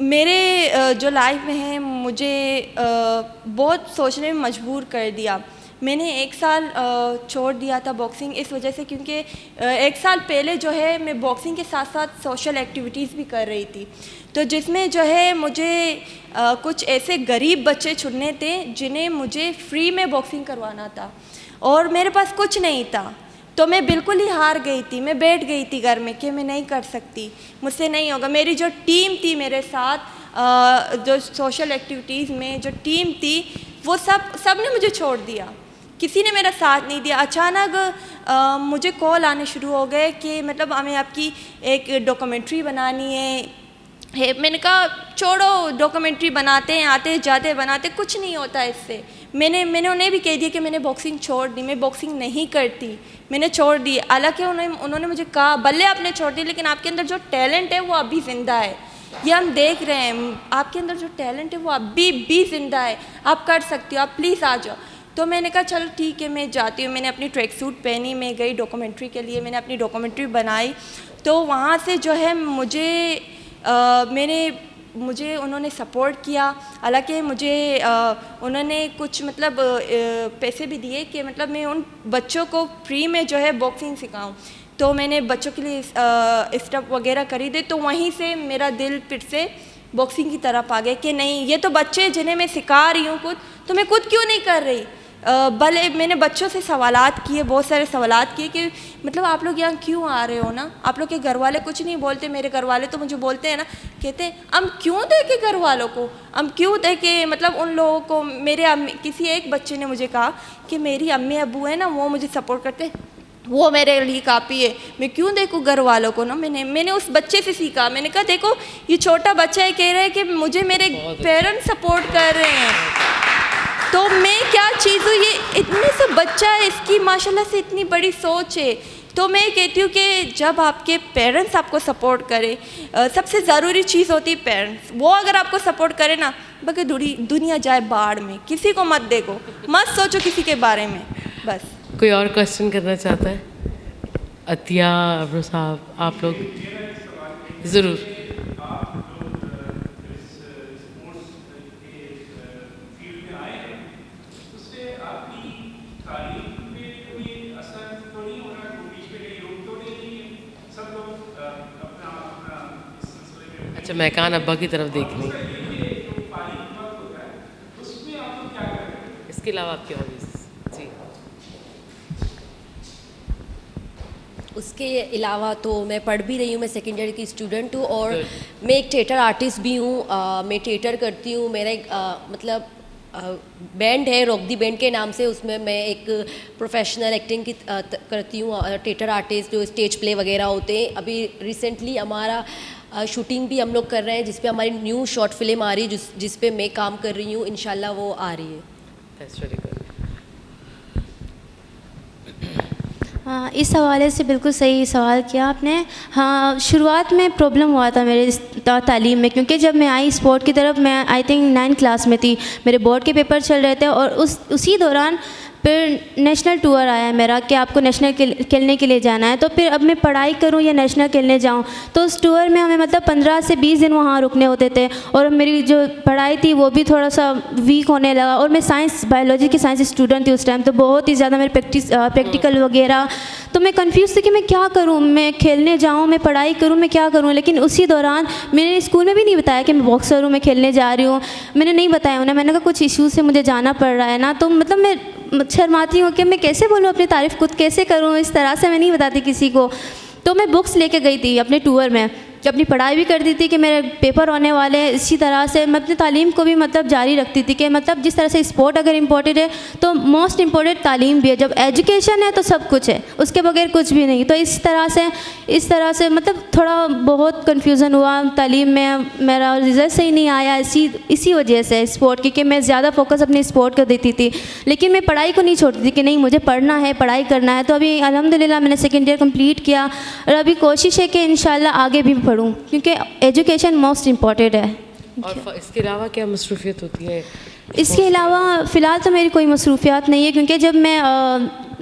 [SPEAKER 2] मेरे जो लाइफ में है मुझे बहुत सोचने में मजबूर कर दिया। मैंने 1 साल छोड़ दिया था बॉक्सिंग इस वजह से क्योंकि 1 साल पहले जो है मैं बॉक्सिंग के साथ साथ सोशल एक्टिविटीज़ भी कर रही थी, तो जिसमें जो है मुझे कुछ ऐसे गरीब बच्चे चुनने थे जिन्हें मुझे फ्री में बॉक्सिंग करवाना था और मेरे पास कुछ नहीं था। तो मैं बिल्कुल ही हार गई थी, मैं बैठ गई थी घर में कि मैं नहीं कर सकती, मुझसे नहीं होगा। मेरी जो टीम थी मेरे साथ जो सोशल एक्टिविटीज़ में जो टीम थी वो सब ने मुझे छोड़ दिया, किसी ने मेरा साथ नहीं दिया। अचानक मुझे कॉल आने शुरू हो गए कि मतलब हमें आपकी एक डॉक्यूमेंट्री बनानी है। मैंने कहा छोड़ो, डॉक्यूमेंट्री बनाते हैं, आते जाते बनाते, कुछ नहीं होता इससे। मैंने उन्हें भी कह दिया कि मैंने बॉक्सिंग छोड़ दी, मैं बॉक्सिंग नहीं करती, मैंने छोड़ दी। हालांकि उन्होंने मुझे कहा भले आपने छोड़ दी लेकिन आपके अंदर जो टैलेंट है वो अभी ज़िंदा है, ये हम देख रहे हैं, आपके अंदर जो टैलेंट है वो अभी भी ज़िंदा है, आप कर सकती हो, आप प्लीज़ आ जाओ। तो मैंने कहा चलो ठीक है मैं जाती हूँ। मैंने अपनी ट्रैक सूट पहनी, मैं गई डॉक्यूमेंट्री के लिए, मैंने अपनी डॉक्यूमेंट्री बनाई। तो वहाँ से जो है मुझे उन्होंने सपोर्ट किया। हालांकि मुझे उन्होंने कुछ मतलब पैसे भी दिए कि मतलब मैं उन बच्चों को फ्री में जो है बॉक्सिंग सिखाऊं। तो मैंने बच्चों के लिए स्टफ वगैरह खरीदे, तो वहीं से मेरा दिल फिर से बॉक्सिंग की तरफ आ गया कि नहीं, ये तो बच्चे जिन्हें मैं सिखा रही हूँ खुद, तो मैं खुद क्यों नहीं कर रही। भले मैंने बच्चों से सवालात किए, बहुत सारे सवालात किए कि मतलब आप लोग यहाँ क्यों आ रहे हो ना, आप लोग के घर वाले कुछ नहीं बोलते। मेरे घर वाले तो मुझे बोलते हैं ना, कहते हैं हम क्यों देखे घर वालों को, हम क्यों देखे मतलब उन लोगों को। मेरे अम्मी, किसी एक बच्चे ने मुझे कहा कि मेरी अम्मी अब्बू है ना वो मुझे सपोर्ट करते, वो मेरे लिए काफ़ी है, मैं क्यों देखूँ घर वालों को ना। मैंने उस बच्चे से सीखा। मैंने कहा देखो ये छोटा बच्चा है, कह रहा है कि मुझे मेरे पेरेंट्स सपोर्ट कर रहे हैं, तो मैं क्या चीज़ हूँ। ये इतने से बच्चा है, इसकी माशाल्लाह से इतनी बड़ी सोच है। तो मैं कहती हूँ कि जब आपके पेरेंट्स आपको सपोर्ट करें, सबसे ज़रूरी चीज़ होती है पेरेंट्स, वो अगर आपको सपोर्ट करे ना, बाकी दुनिया जाए बाढ़ में, किसी को मत देखो, मत सोचो किसी के बारे में, बस।
[SPEAKER 1] कोई और क्वेश्चन करना चाहता है? अतिया, अब्रो साहब, आप लोग ज़रूर। अच्छा, महकान अब्बा की तरफ देख लें। इसके अलावा आपकी हॉबीज़? जी।
[SPEAKER 4] उसके अलावा तो मैं पढ़ भी रही हूँ, मैं सेकेंड ईयर की स्टूडेंट हूँ और मैं एक थिएटर आर्टिस्ट भी हूँ। मैं थिएटर करती हूँ। मेरा एक मतलब बैंड है रॉक दी बैंड के नाम से, उसमें मैं एक प्रोफेशनल एक्टिंग की करती हूँ, थिएटर आर्टिस्ट जो स्टेज प्ले वगैरह होते हैं। अभी रिसेंटली हमारा शूटिंग भी हम लोग कर रहे हैं, जिस पे हमारी न्यू शॉर्ट फिल्म आ रही है, जिस पे मैं काम कर रही हूँ, इंशाल्लाह वो आ रही है।
[SPEAKER 1] That's really good.
[SPEAKER 3] हाँ, इस हवाले से बिल्कुल सही सवाल किया आपने। हाँ, शुरुआत में प्रॉब्लम हुआ था मेरे तालीम में, क्योंकि जब मैं आई स्पोर्ट की तरफ, मैं आई थिंक 9th क्लास में थी, मेरे बोर्ड के पेपर चल रहे थे, और उसी दौरान फिर नेशनल टूर आया मेरा कि आपको नेशनल खेलने के लिए जाना है। तो फिर अब मैं पढ़ाई करूं या नेशनल खेलने जाऊं, तो उस टूर में हमें मतलब 15 से 20 दिन वहां रुकने होते थे, और मेरी जो पढ़ाई थी वो भी थोड़ा सा वीक होने लगा। और मैं बायोलॉजी की साइंस स्टूडेंट थी उस टाइम, तो बहुत ही ज़्यादा मेरे प्रैक्टिकल वगैरह, तो मैं कंफ्यूज थी कि मैं क्या करूं, मैं खेलने जाऊं, मैं पढ़ाई करूं, मैं क्या करूं। लेकिन उसी दौरान मैंने स्कूल में भी नहीं बताया कि मैं बॉक्सर हूं, मैं खेलने जा रही हूं, मैंने नहीं बताया उन्हें। मैंने कहा कुछ इश्यूज़ से मुझे जाना पड़ रहा है ना, तो मतलब मैं शर्माती हूँ कि मैं कैसे बोलूँ अपनी तारीफ़, खुद कैसे करूँ, इस तरह से मैं नहीं बताती किसी को। तो मैं बुक्स लेके गई थी अपने टूर में, अपनी पढ़ाई भी करती थी कि मेरे पेपर होने वाले हैं। इसी तरह से मैं अपनी तालीम को भी मतलब जारी रखती थी कि मतलब जिस तरह से स्पोर्ट अगर इम्पोर्टेंट है तो मोस्ट इम्पोर्टेंट तालीम भी है। जब एजुकेशन है तो सब कुछ है, उसके बगैर कुछ भी नहीं। तो इस तरह से मतलब थोड़ा बहुत कन्फ्यूज़न हुआ तालीम में, मेरा रिज़ल्ट सही नहीं आया इसी वजह से स्पोर्ट की, कि मैं ज़्यादा फोकस अपने स्पोर्ट को देती थी, लेकिन मैं पढ़ाई को नहीं छोड़ती थी कि नहीं मुझे पढ़ना है, पढ़ाई करना है। तो अभी अल्हम्दुलिल्लाह मैंने 2nd ईयर कंप्लीट किया, और अभी कोशिश है कि इंशाल्लाह आगे भी पढ़ूँ, क्योंकि एजुकेशन मोस्ट इम्पॉर्टेंट है।
[SPEAKER 1] और इसके अलावा क्या मसरूफियत होती है?
[SPEAKER 3] इसके अलावा फ़िलहाल तो मेरी कोई मसरूफियात नहीं है, क्योंकि जब मैं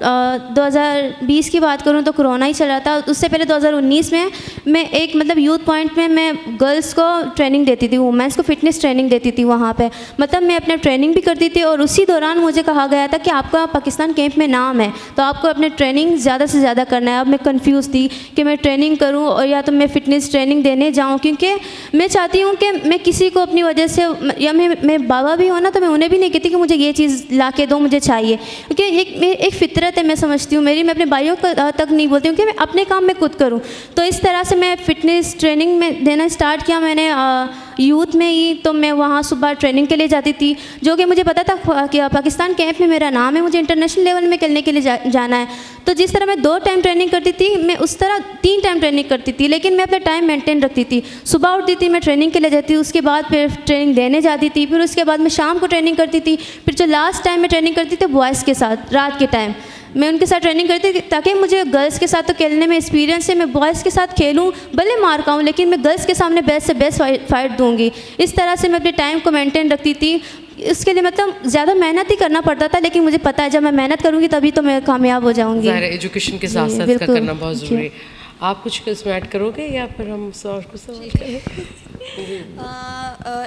[SPEAKER 3] 2020 की बात करूं तो कोरोना ही चल रहा था। उससे पहले 2019 में मैं एक मतलब यूथ पॉइंट में मैं गर्ल्स को ट्रेनिंग देती थी, वुमेंस को फिटनेस ट्रेनिंग देती थी वहाँ पे। मतलब मैं अपना ट्रेनिंग भी करती थी, और उसी दौरान मुझे कहा गया था कि आपका पाकिस्तान कैंप में नाम है, तो आपको अपने ट्रेनिंग ज़्यादा से ज़्यादा करना है। अब मैं कंफ्यूज थी कि मैं ट्रेनिंग करूँ और या तो मैं फ़िटनेस ट्रेनिंग देने जाऊँ, क्योंकि मैं चाहती हूँ कि मैं किसी को अपनी वजह से, या मैं बाबा भी हो ना, तो मैं उन्हें भी नहीं कहती कि मुझे ये चीज़ ला के दो, मुझे चाहिए, क्योंकि एक फ़ितरत है, मैं समझती हूँ मेरी। मैं अपने भाइयों को तक नहीं बोलती हूँ कि मैं अपने काम में खुद करूँ। तो इस तरह से मैं फ़िटनेस ट्रेनिंग में देना स्टार्ट किया मैंने यूथ में ही। तो मैं वहाँ सुबह ट्रेनिंग के लिए जाती थी, जो कि मुझे पता था कि पाकिस्तान कैंप में मेरा नाम है, मुझे इंटरनेशनल लेवल में खेलने के लिए जाना है। तो जिस तरह मैं 2 टाइम ट्रेनिंग करती थी, मैं उस तरह 3 टाइम ट्रेनिंग करती थी, लेकिन मैं अपना टाइम मेंटेन रखती थी। सुबह उठती थी, मैं ट्रेनिंग के लिए जाती थी, उसके बाद फिर ट्रेनिंग देने जाती थी, फिर उसके बाद मैं शाम को ट्रेनिंग करती थी। फिर जो लास्ट टाइम मैं ट्रेनिंग करती थी बॉयज़ के साथ, रात के टाइम मैं उनके साथ ट्रेनिंग करती थी, ताकि मुझे गर्ल्स के साथ तो खेलने में एक्सपीरियंस है, मैं बॉयज़ के साथ खेलूं, भले मार खाऊं, लेकिन मैं गर्ल्स के सामने बेस्ट से बेस्ट फाइट दूंगी। इस तरह से मैं अपने टाइम को मेंटेन रखती थी। इसके लिए मतलब ज़्यादा मेहनत ही करना पड़ता था, लेकिन मुझे पता है जब मैं मेहनत करूँगी तभी तो मैं कामयाब हो जाऊँगी।
[SPEAKER 1] एजुकेशन के साथ साथ इसका करना बहुत ज़रूरी है। आप कुछ इसमें ऐड करोगे या फिर हम कुछ सवाल करें?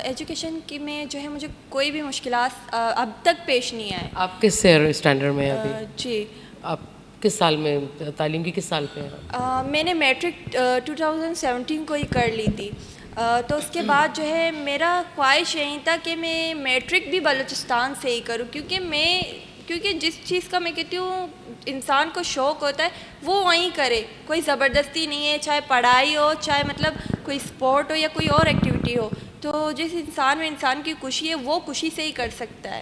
[SPEAKER 2] एजुकेशन की में जो है मुझे कोई भी मुश्किलात अब तक पेश नहीं आए।
[SPEAKER 1] आप किस स्टैंडर्ड में अभी?
[SPEAKER 2] जी,
[SPEAKER 1] आप किस साल में, तालीम की किस साल पे हैं?
[SPEAKER 2] मैंने मैट्रिक 2017 को ही कर ली थी। तो उसके बाद जो है मेरा ख्वाहिश यही था कि मैं मैट्रिक भी बलूचिस्तान से ही करूं, क्योंकि जिस चीज़ का मैं कहती हूँ इंसान को शौक़ होता है वो वहीं करे, कोई ज़बरदस्ती नहीं है, चाहे पढ़ाई हो, चाहे मतलब कोई स्पोर्ट हो या कोई और एक्टिविटी हो। तो जिस इंसान में इंसान की खुशी है वो खुशी से ही कर सकता है।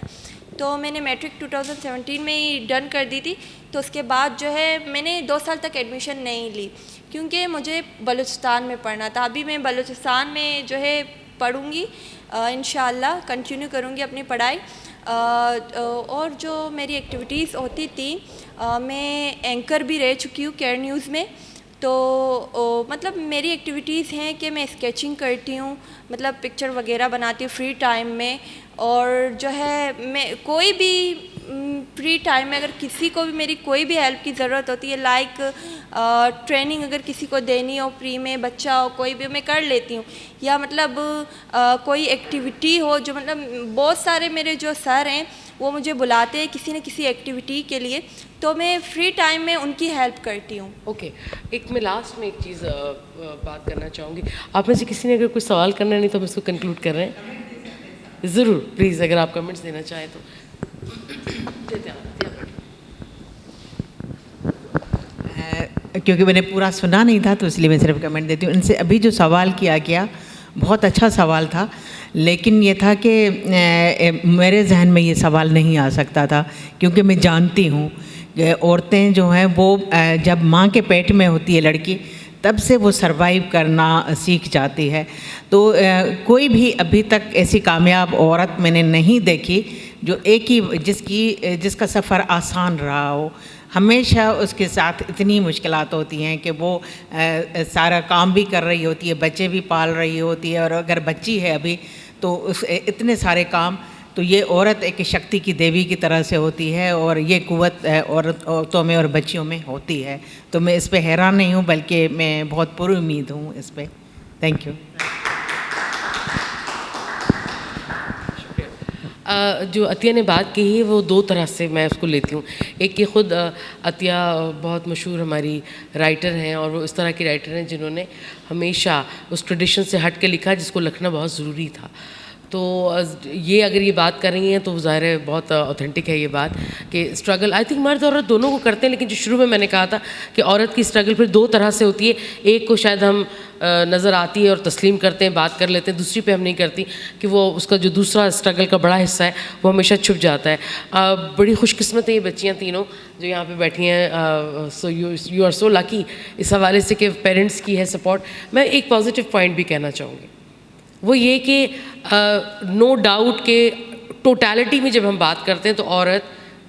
[SPEAKER 2] तो मैंने मैट्रिक 2017 में ही डन कर दी थी। तो उसके बाद जो है मैंने 2 साल तक एडमिशन नहीं ली, क्योंकि मुझे बलूचिस्तान में पढ़ना था। अभी मैं बलूचिस्तान में जो है पढ़ूँगी, इंशाअल्लाह कंटिन्यू करूँगी अपनी पढ़ाई। और जो मेरी एक्टिविटीज़ होती थी, मैं एंकर भी रह चुकी हूँ केयर न्यूज़ में। तो मतलब मेरी एक्टिविटीज़ हैं कि मैं स्केचिंग करती हूँ, मतलब पिक्चर वगैरह बनाती हूँ फ्री टाइम में। और जो है मैं कोई भी फ्री टाइम में अगर किसी को भी मेरी कोई भी हेल्प की ज़रूरत होती है, लाइक ट्रेनिंग अगर किसी को देनी हो फ्री में, बच्चा हो कोई भी, मैं कर लेती हूँ। या मतलब कोई एक्टिविटी हो, जो मतलब बहुत सारे मेरे जो सर हैं वो मुझे बुलाते हैं किसी न किसी एक्टिविटी के लिए, तो मैं फ्री टाइम में उनकी हेल्प करती हूँ।
[SPEAKER 1] ओके, एक मैं लास्ट में एक चीज़ बात करना चाहूँगी। आप में से किसी ने अगर कुछ सवाल करना नहीं तो हम इसको कंक्लूड कर रहे हैं। ज़रूर, प्लीज़ अगर आप कमेंट्स देना चाहें तो
[SPEAKER 7] क्योंकि मैंने पूरा सुना नहीं था तो इसलिए मैं सिर्फ कमेंट देती हूँ। इनसे अभी जो सवाल किया गया बहुत अच्छा सवाल था, लेकिन ये था कि मेरे जहन में ये सवाल नहीं आ सकता था, क्योंकि मैं जानती हूँ कि औरतें जो हैं वो जब माँ के पेट में होती है लड़की, तब से वो सरवाइव करना सीख जाती है। तो कोई भी अभी तक ऐसी कामयाब औरत मैंने नहीं देखी जो एक ही जिसका सफ़र आसान रहा हो। हमेशा उसके साथ इतनी मुश्किलात होती हैं कि वो सारा काम भी कर रही होती है, बच्चे भी पाल रही होती है, और अगर बच्ची है अभी तो उस इतने सारे काम, तो ये औरत एक शक्ति की देवी की तरह से होती है, और ये कुव्वत औरतों में और बच्चियों में होती है। तो मैं इस पे हैरान नहीं हूँ, बल्कि मैं बहुत पुरुमीद हूँ इस पे। Thank you.
[SPEAKER 1] जो अतिया ने बात की है वो दो तरह से मैं उसको लेती हूँ। एक कि ख़ुद अतिया बहुत मशहूर हमारी राइटर हैं, और वो इस तरह की राइटर हैं जिन्होंने हमेशा उस ट्रेडिशन से हट के लिखा जिसको लिखना बहुत ज़रूरी था। तो ये अगर ये बात कर रही हैं तो ज़ाहिर है बहुत ऑथेंटिक है ये बात कि स्ट्रगल आई थिंक मर्द औरत दोनों को करते हैं, लेकिन जो शुरू में मैंने कहा था कि औरत की स्ट्रगल फिर दो तरह से होती है। एक को शायद हम नज़र आती है और तस्लीम करते हैं, बात कर लेते हैं, दूसरी पे हम नहीं करती कि वो उसका जो दूसरा स्ट्रगल का बड़ा हिस्सा है वो हमेशा छुप जाता है। बड़ी खुशकिस्मत है ये बच्चियाँ तीनों जो यहाँ पे बैठी हैं। So you are so lucky इस हवाले से कि पेरेंट्स की है सपोर्ट। मैं एक पॉजिटिव पॉइंट भी कहना चाहूँगी, वो ये कि नो डाउट के टोटलिटी में जब हम बात करते हैं तो औरत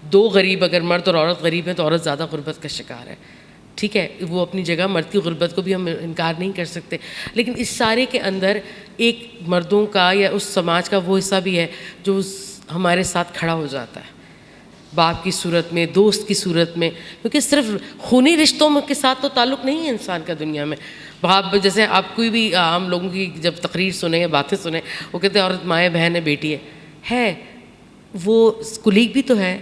[SPEAKER 1] दो गरीब, अगर मर्द और औरत गरीब हैं तो औरत ज़्यादा गुर्बत का शिकार है। ठीक है, वो अपनी जगह, मर्द की गुर्बत को भी हम इनकार नहीं कर सकते, लेकिन इस सारे के अंदर एक मर्दों का या उस समाज का वो हिस्सा भी है जो हमारे साथ खड़ा हो जाता है, बाप की सूरत में, दोस्त की सूरत में, क्योंकि सिर्फ खूनी रिश्तों के साथ तो ताल्लुक़ नहीं है इंसान का दुनिया में। आप जैसे आप कोई भी आम लोगों की जब तकरीर सुने या बातें सुने, वो कहते हैं औरत माँ बहन है, बेटी है, वो कुलीग भी तो है,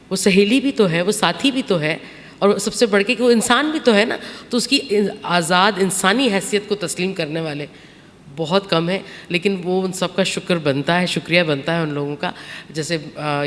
[SPEAKER 1] वो सहेली भी तो है, वो साथी भी तो है, और सबसे बढ़ के कि वो इंसान भी तो है ना। तो उसकी आज़ाद इंसानी हैसियत को तस्लीम करने वाले बहुत कम है, लेकिन वो उन सब का शुक्र बनता है, शुक्रिया बनता है उन लोगों का। जैसे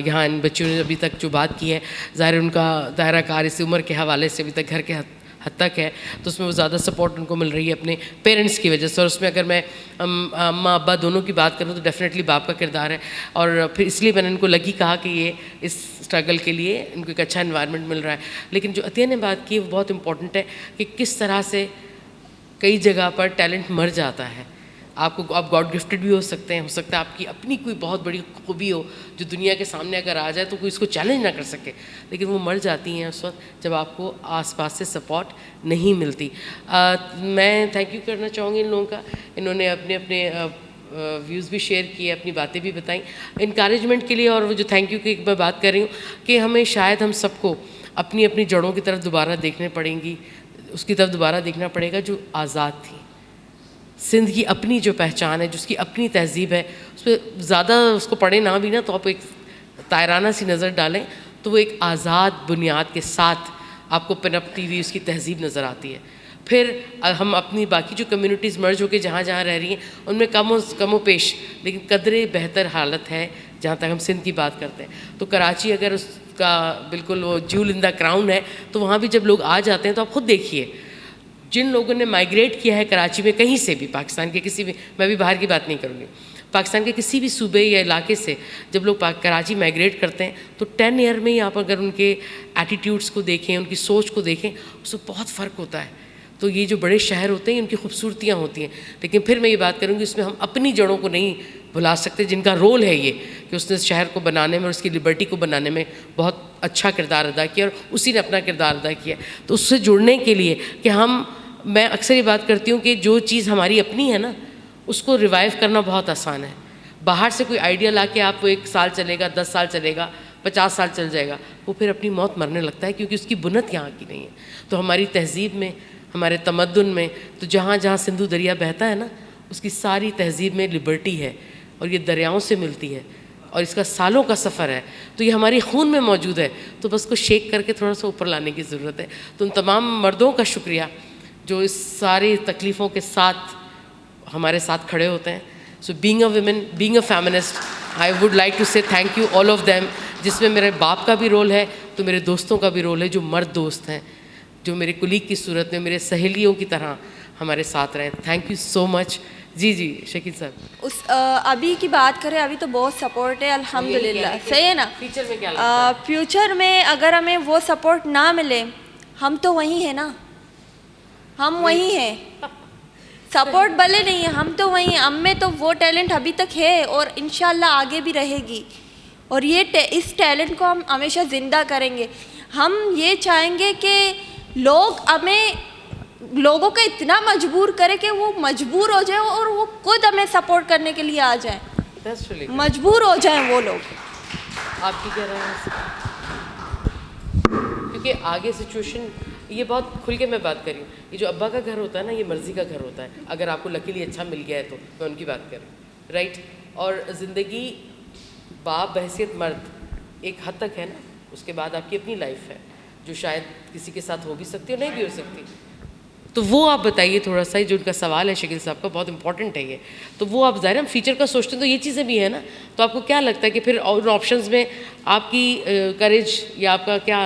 [SPEAKER 1] यहाँ इन बच्चियों ने अभी तक जो बात की है, ज़ाहिर उनका दायरा कार इस उम्र के हवाले से अभी तक घर के हद तक है, तो उसमें वो ज़्यादा सपोर्ट उनको मिल रही है अपने पेरेंट्स की वजह से। और उसमें अगर मैं अम्मा अब्बा दोनों की बात करूँ तो डेफ़िनेटली बाप का किरदार है, और फिर इसलिए मैंने इनको लगी कहा कि ये इस स्ट्रगल के लिए इनको एक अच्छा इन्वायरमेंट मिल रहा है। लेकिन जो अतिया ने बात की वो बहुत इम्पॉर्टेंट है कि किस तरह से कई जगह पर टैलेंट मर जाता है। आप गॉड गिफ्टेड भी हो सकते हैं, हो सकता है आपकी अपनी कोई बहुत बड़ी खूबी हो जो दुनिया के सामने अगर आ जाए तो कोई इसको चैलेंज ना कर सके, लेकिन वो मर जाती हैं उस वक्त जब आपको आसपास से सपोर्ट नहीं मिलती। मैं थैंक यू करना चाहूँगी इन लोगों का, इन्होंने अपने अपने व्यूज़ भी शेयर किए, अपनी बातें भी बताई इनकरेजमेंट के लिए। और वो जो थैंक यू की मैं बात कर रही हूँ कि हमें शायद हम सबको अपनी अपनी जड़ों की तरफ दोबारा देखने पड़ेंगी, उसकी तरफ दोबारा देखना पड़ेगा जो आज़ाद थी। सिंध की अपनी जो पहचान है, जिसकी अपनी तहज़ीब है, उस पर ज़्यादा उसको पढ़े ना भी ना तो आप एक तायराना सी नज़र डालें तो वो एक आज़ाद बुनियाद के साथ आपको पनपती हुई उसकी तहज़ीब नज़र आती है। फिर हम अपनी बाकी जो कम्युनिटीज़ मर्ज होकर जहाँ जहाँ रह रही हैं उनमें कमो पेश लेकिन कदरे बेहतर हालत है जहाँ तक हम सिंध की बात करते हैं। तो कराची अगर उसका बिल्कुल वो ज्यूल इन द क्राउन है, तो वहाँ भी जब लोग आ जाते हैं तो आप खुद देखिए, जिन लोगों ने माइग्रेट किया है कराची में कहीं से भी, पाकिस्तान के किसी भी, मैं भी बाहर की बात नहीं करूँगी, पाकिस्तान के किसी भी सूबे या इलाके से जब लोग कराची माइग्रेट करते हैं तो 10 ईयर में ही आप अगर उनके एटीट्यूड्स को देखें, उनकी सोच को देखें, उसमें बहुत फ़र्क होता है। तो ये जो बड़े शहर होते हैं इनकी खूबसूरतियाँ होती हैं, लेकिन फिर मैं ये बात करूँगी इसमें हम अपनी जड़ों को नहीं भुला सकते, जिनका रोल है ये कि उसने शहर को बनाने में और उसकी लिबर्टी को बनाने में बहुत अच्छा किरदार अदा किया और उसी ने अपना किरदार अदा किया। तो उससे जुड़ने के लिए कि मैं अक्सर ये बात करती हूँ कि जो चीज़ हमारी अपनी है ना उसको रिवाइव करना बहुत आसान है। बाहर से कोई आइडिया ला के आप वो 1 साल चलेगा, 10 साल चलेगा, 50 साल चल जाएगा, वो फिर अपनी मौत मरने लगता है क्योंकि उसकी बुनत यहाँ की नहीं है। तो हमारी तहज़ीब में, हमारे तमद्दुन में, तो जहाँ जहाँ सिंधु दरिया बहता है ना उसकी सारी तहज़ीब में लिबर्टी है और ये दरियाओं से मिलती है और इसका सालों का सफ़र है। तो ये हमारे खून में मौजूद है, तो बस को शेक करके थोड़ा सा ऊपर लाने की ज़रूरत है। तो उन तमाम मर्दों का शुक्रिया जो इस सारी तकलीफ़ों के साथ हमारे साथ खड़े होते हैं। So being a women, being a feminist, I would like to say thank you all of them, जिसमें मेरे बाप का भी रोल है तो मेरे दोस्तों का भी रोल है जो मर्द दोस्त हैं, जो मेरे कुलीग की सूरत में, मेरे सहेलियों की तरह हमारे साथ रहें। Thank you so much. जी जी शकील साहब।
[SPEAKER 2] अभी की बात करें, अभी तो बहुत सपोर्ट है अल्हम्दुलिल्लाह, सही है ना।
[SPEAKER 1] फ्यूचर में क्या लगता है?
[SPEAKER 2] फ्यूचर में अगर हमें वो सपोर्ट ना मिले, हम तो वहीं हैं ना, हम वहीं हैं। सपोर्ट भले नहीं है, हम तो वहीं हैं। हम में तो वो टैलेंट अभी तक है और इंशाल्लाह आगे भी रहेगी, और ये इस टैलेंट को हम हमेशा ज़िंदा करेंगे। हम ये चाहेंगे कि लोगों को इतना मजबूर करें कि वो मजबूर हो जाए और वो खुद हमें सपोर्ट करने के लिए आ जाए, मजबूर हो जाएं वो लोग।
[SPEAKER 1] आपकी क्या राय है? क्योंकि आगे सिचुएशन, ये बहुत खुल के मैं बात कर रही हूँ, ये जो अब्बा का घर होता है ना, ये मर्ज़ी का घर होता है। अगर आपको लकीली अच्छा मिल गया है तो मैं उनकी बात कर रही हूँ, राइट। और ज़िंदगी बाप बहैसियत मर्द एक हद तक है ना, उसके बाद आपकी अपनी लाइफ है जो शायद किसी के साथ हो भी सकती है और नहीं भी हो सकती। तो वो आप बताइए थोड़ा सा, जो उनका सवाल है शकील साहब का, बहुत इंपॉर्टेंट है ये। तो वो आप ज़ाहिर हम फ्यूचर का सोचते हैं तो ये चीज़ें भी है ना, तो आपको क्या लगता है कि फिर और ऑप्शंस में आपकी करेज या आपका क्या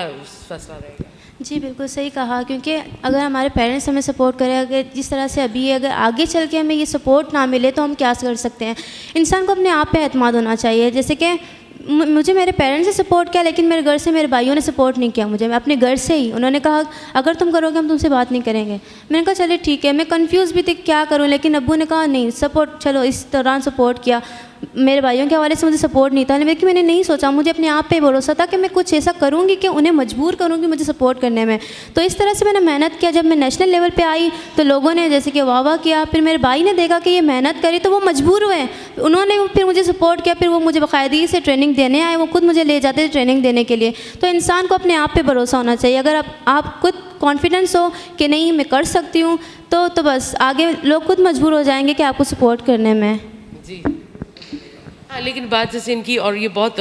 [SPEAKER 1] फैसला रहेगा?
[SPEAKER 3] जी बिल्कुल सही कहा, क्योंकि अगर हमारे पेरेंट्स हमें सपोर्ट करें, अगर जिस तरह से अभी है, अगर आगे चल के हमें ये सपोर्ट ना मिले तो हम क्या कर सकते हैं। इंसान को अपने आप पे एतमाद होना चाहिए। जैसे कि मुझे मेरे पेरेंट्स ने सपोर्ट किया, लेकिन मेरे घर से मेरे भाइयों ने सपोर्ट नहीं किया मुझे। मैं अपने घर से ही, उन्होंने कहा अगर तुम करोगे हम तुमसे बात नहीं करेंगे। मैंने कहा चलिए ठीक है। मैं कंफ्यूज भी थी क्या करूं, लेकिन अब्बू ने कहा नहीं सपोर्ट, चलो इस दौरान सपोर्ट किया। मेरे भाइयों के हवाले से मुझे सपोर्ट नहीं था, लेकिन मैंने नहीं सोचा, मुझे अपने आप पे भरोसा था कि मैं कुछ ऐसा करूँगी कि उन्हें मजबूर करूँगी मुझे सपोर्ट करने में। तो इस तरह से मैंने मेहनत किया। जब मैं नेशनल लेवल पे आई तो लोगों ने जैसे कि वाह वाह किया। फिर मेरे भाई ने देखा कि ये मेहनत करी तो वो मजबूर हुए, उन्होंने फिर मुझे सपोर्ट किया। फिर वो मुझे बाकायदगी से ट्रेनिंग देने आए, वो खुद मुझे ले जाते थे ट्रेनिंग देने के लिए। तो इंसान को अपने आप पर भरोसा होना चाहिए। अगर आप खुद कॉन्फिडेंस हो कि नहीं मैं कर सकती हूँ तो बस आगे लोग खुद मजबूर हो जाएंगे कि आपको सपोर्ट करने में।
[SPEAKER 1] जी हाँ, लेकिन बात जैसे इनकी, और ये बहुत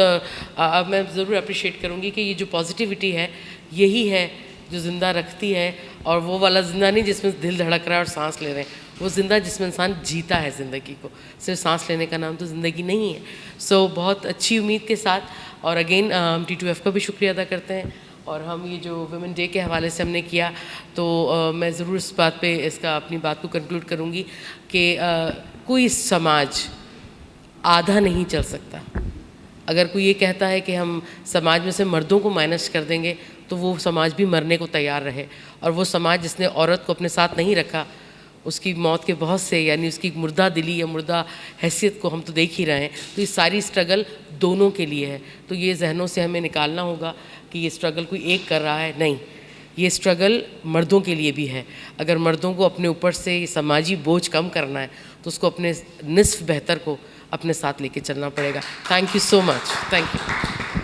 [SPEAKER 1] मैं ज़रूर अप्रिशिएट करूँगी कि ये जो पॉजिटिविटी है यही है जो ज़िंदा रखती है। और वो वाला ज़िंदा नहीं जिसमें दिल धड़क रहा है और सांस ले रहे हैं, वो ज़िंदा जिसमें इंसान जीता है ज़िंदगी को। सिर्फ सांस लेने का नाम तो ज़िंदगी नहीं है। सो बहुत अच्छी उम्मीद के साथ, और अगेन हम T2F का भी शुक्रिया अदा करते हैं। और हम ये जो वुमेन डे के हवाले से हमने किया तो मैं ज़रूर इस बात पे अपनी बात को कंक्लूड करूँगी कि कोई समाज आधा नहीं चल सकता। अगर कोई ये कहता है कि हम समाज में से मर्दों को माइनस कर देंगे तो वो समाज भी मरने को तैयार रहे। और वो समाज जिसने औरत को अपने साथ नहीं रखा, उसकी मौत के बहुत से, यानी उसकी मुर्दा दिली या मुर्दा हैसियत को हम तो देख ही रहे हैं। तो ये सारी स्ट्रगल दोनों के लिए है। तो ये जहनों से हमें निकालना होगा कि ये स्ट्रगल कोई एक कर रहा है, नहीं, ये स्ट्रगल मर्दों के लिए भी है। अगर मर्दों को अपने ऊपर से ये समाजी बोझ कम करना है तो उसको अपने निस्फ बेहतर को अपने साथ लेके चलना पड़ेगा। Thank you so much. Thank you.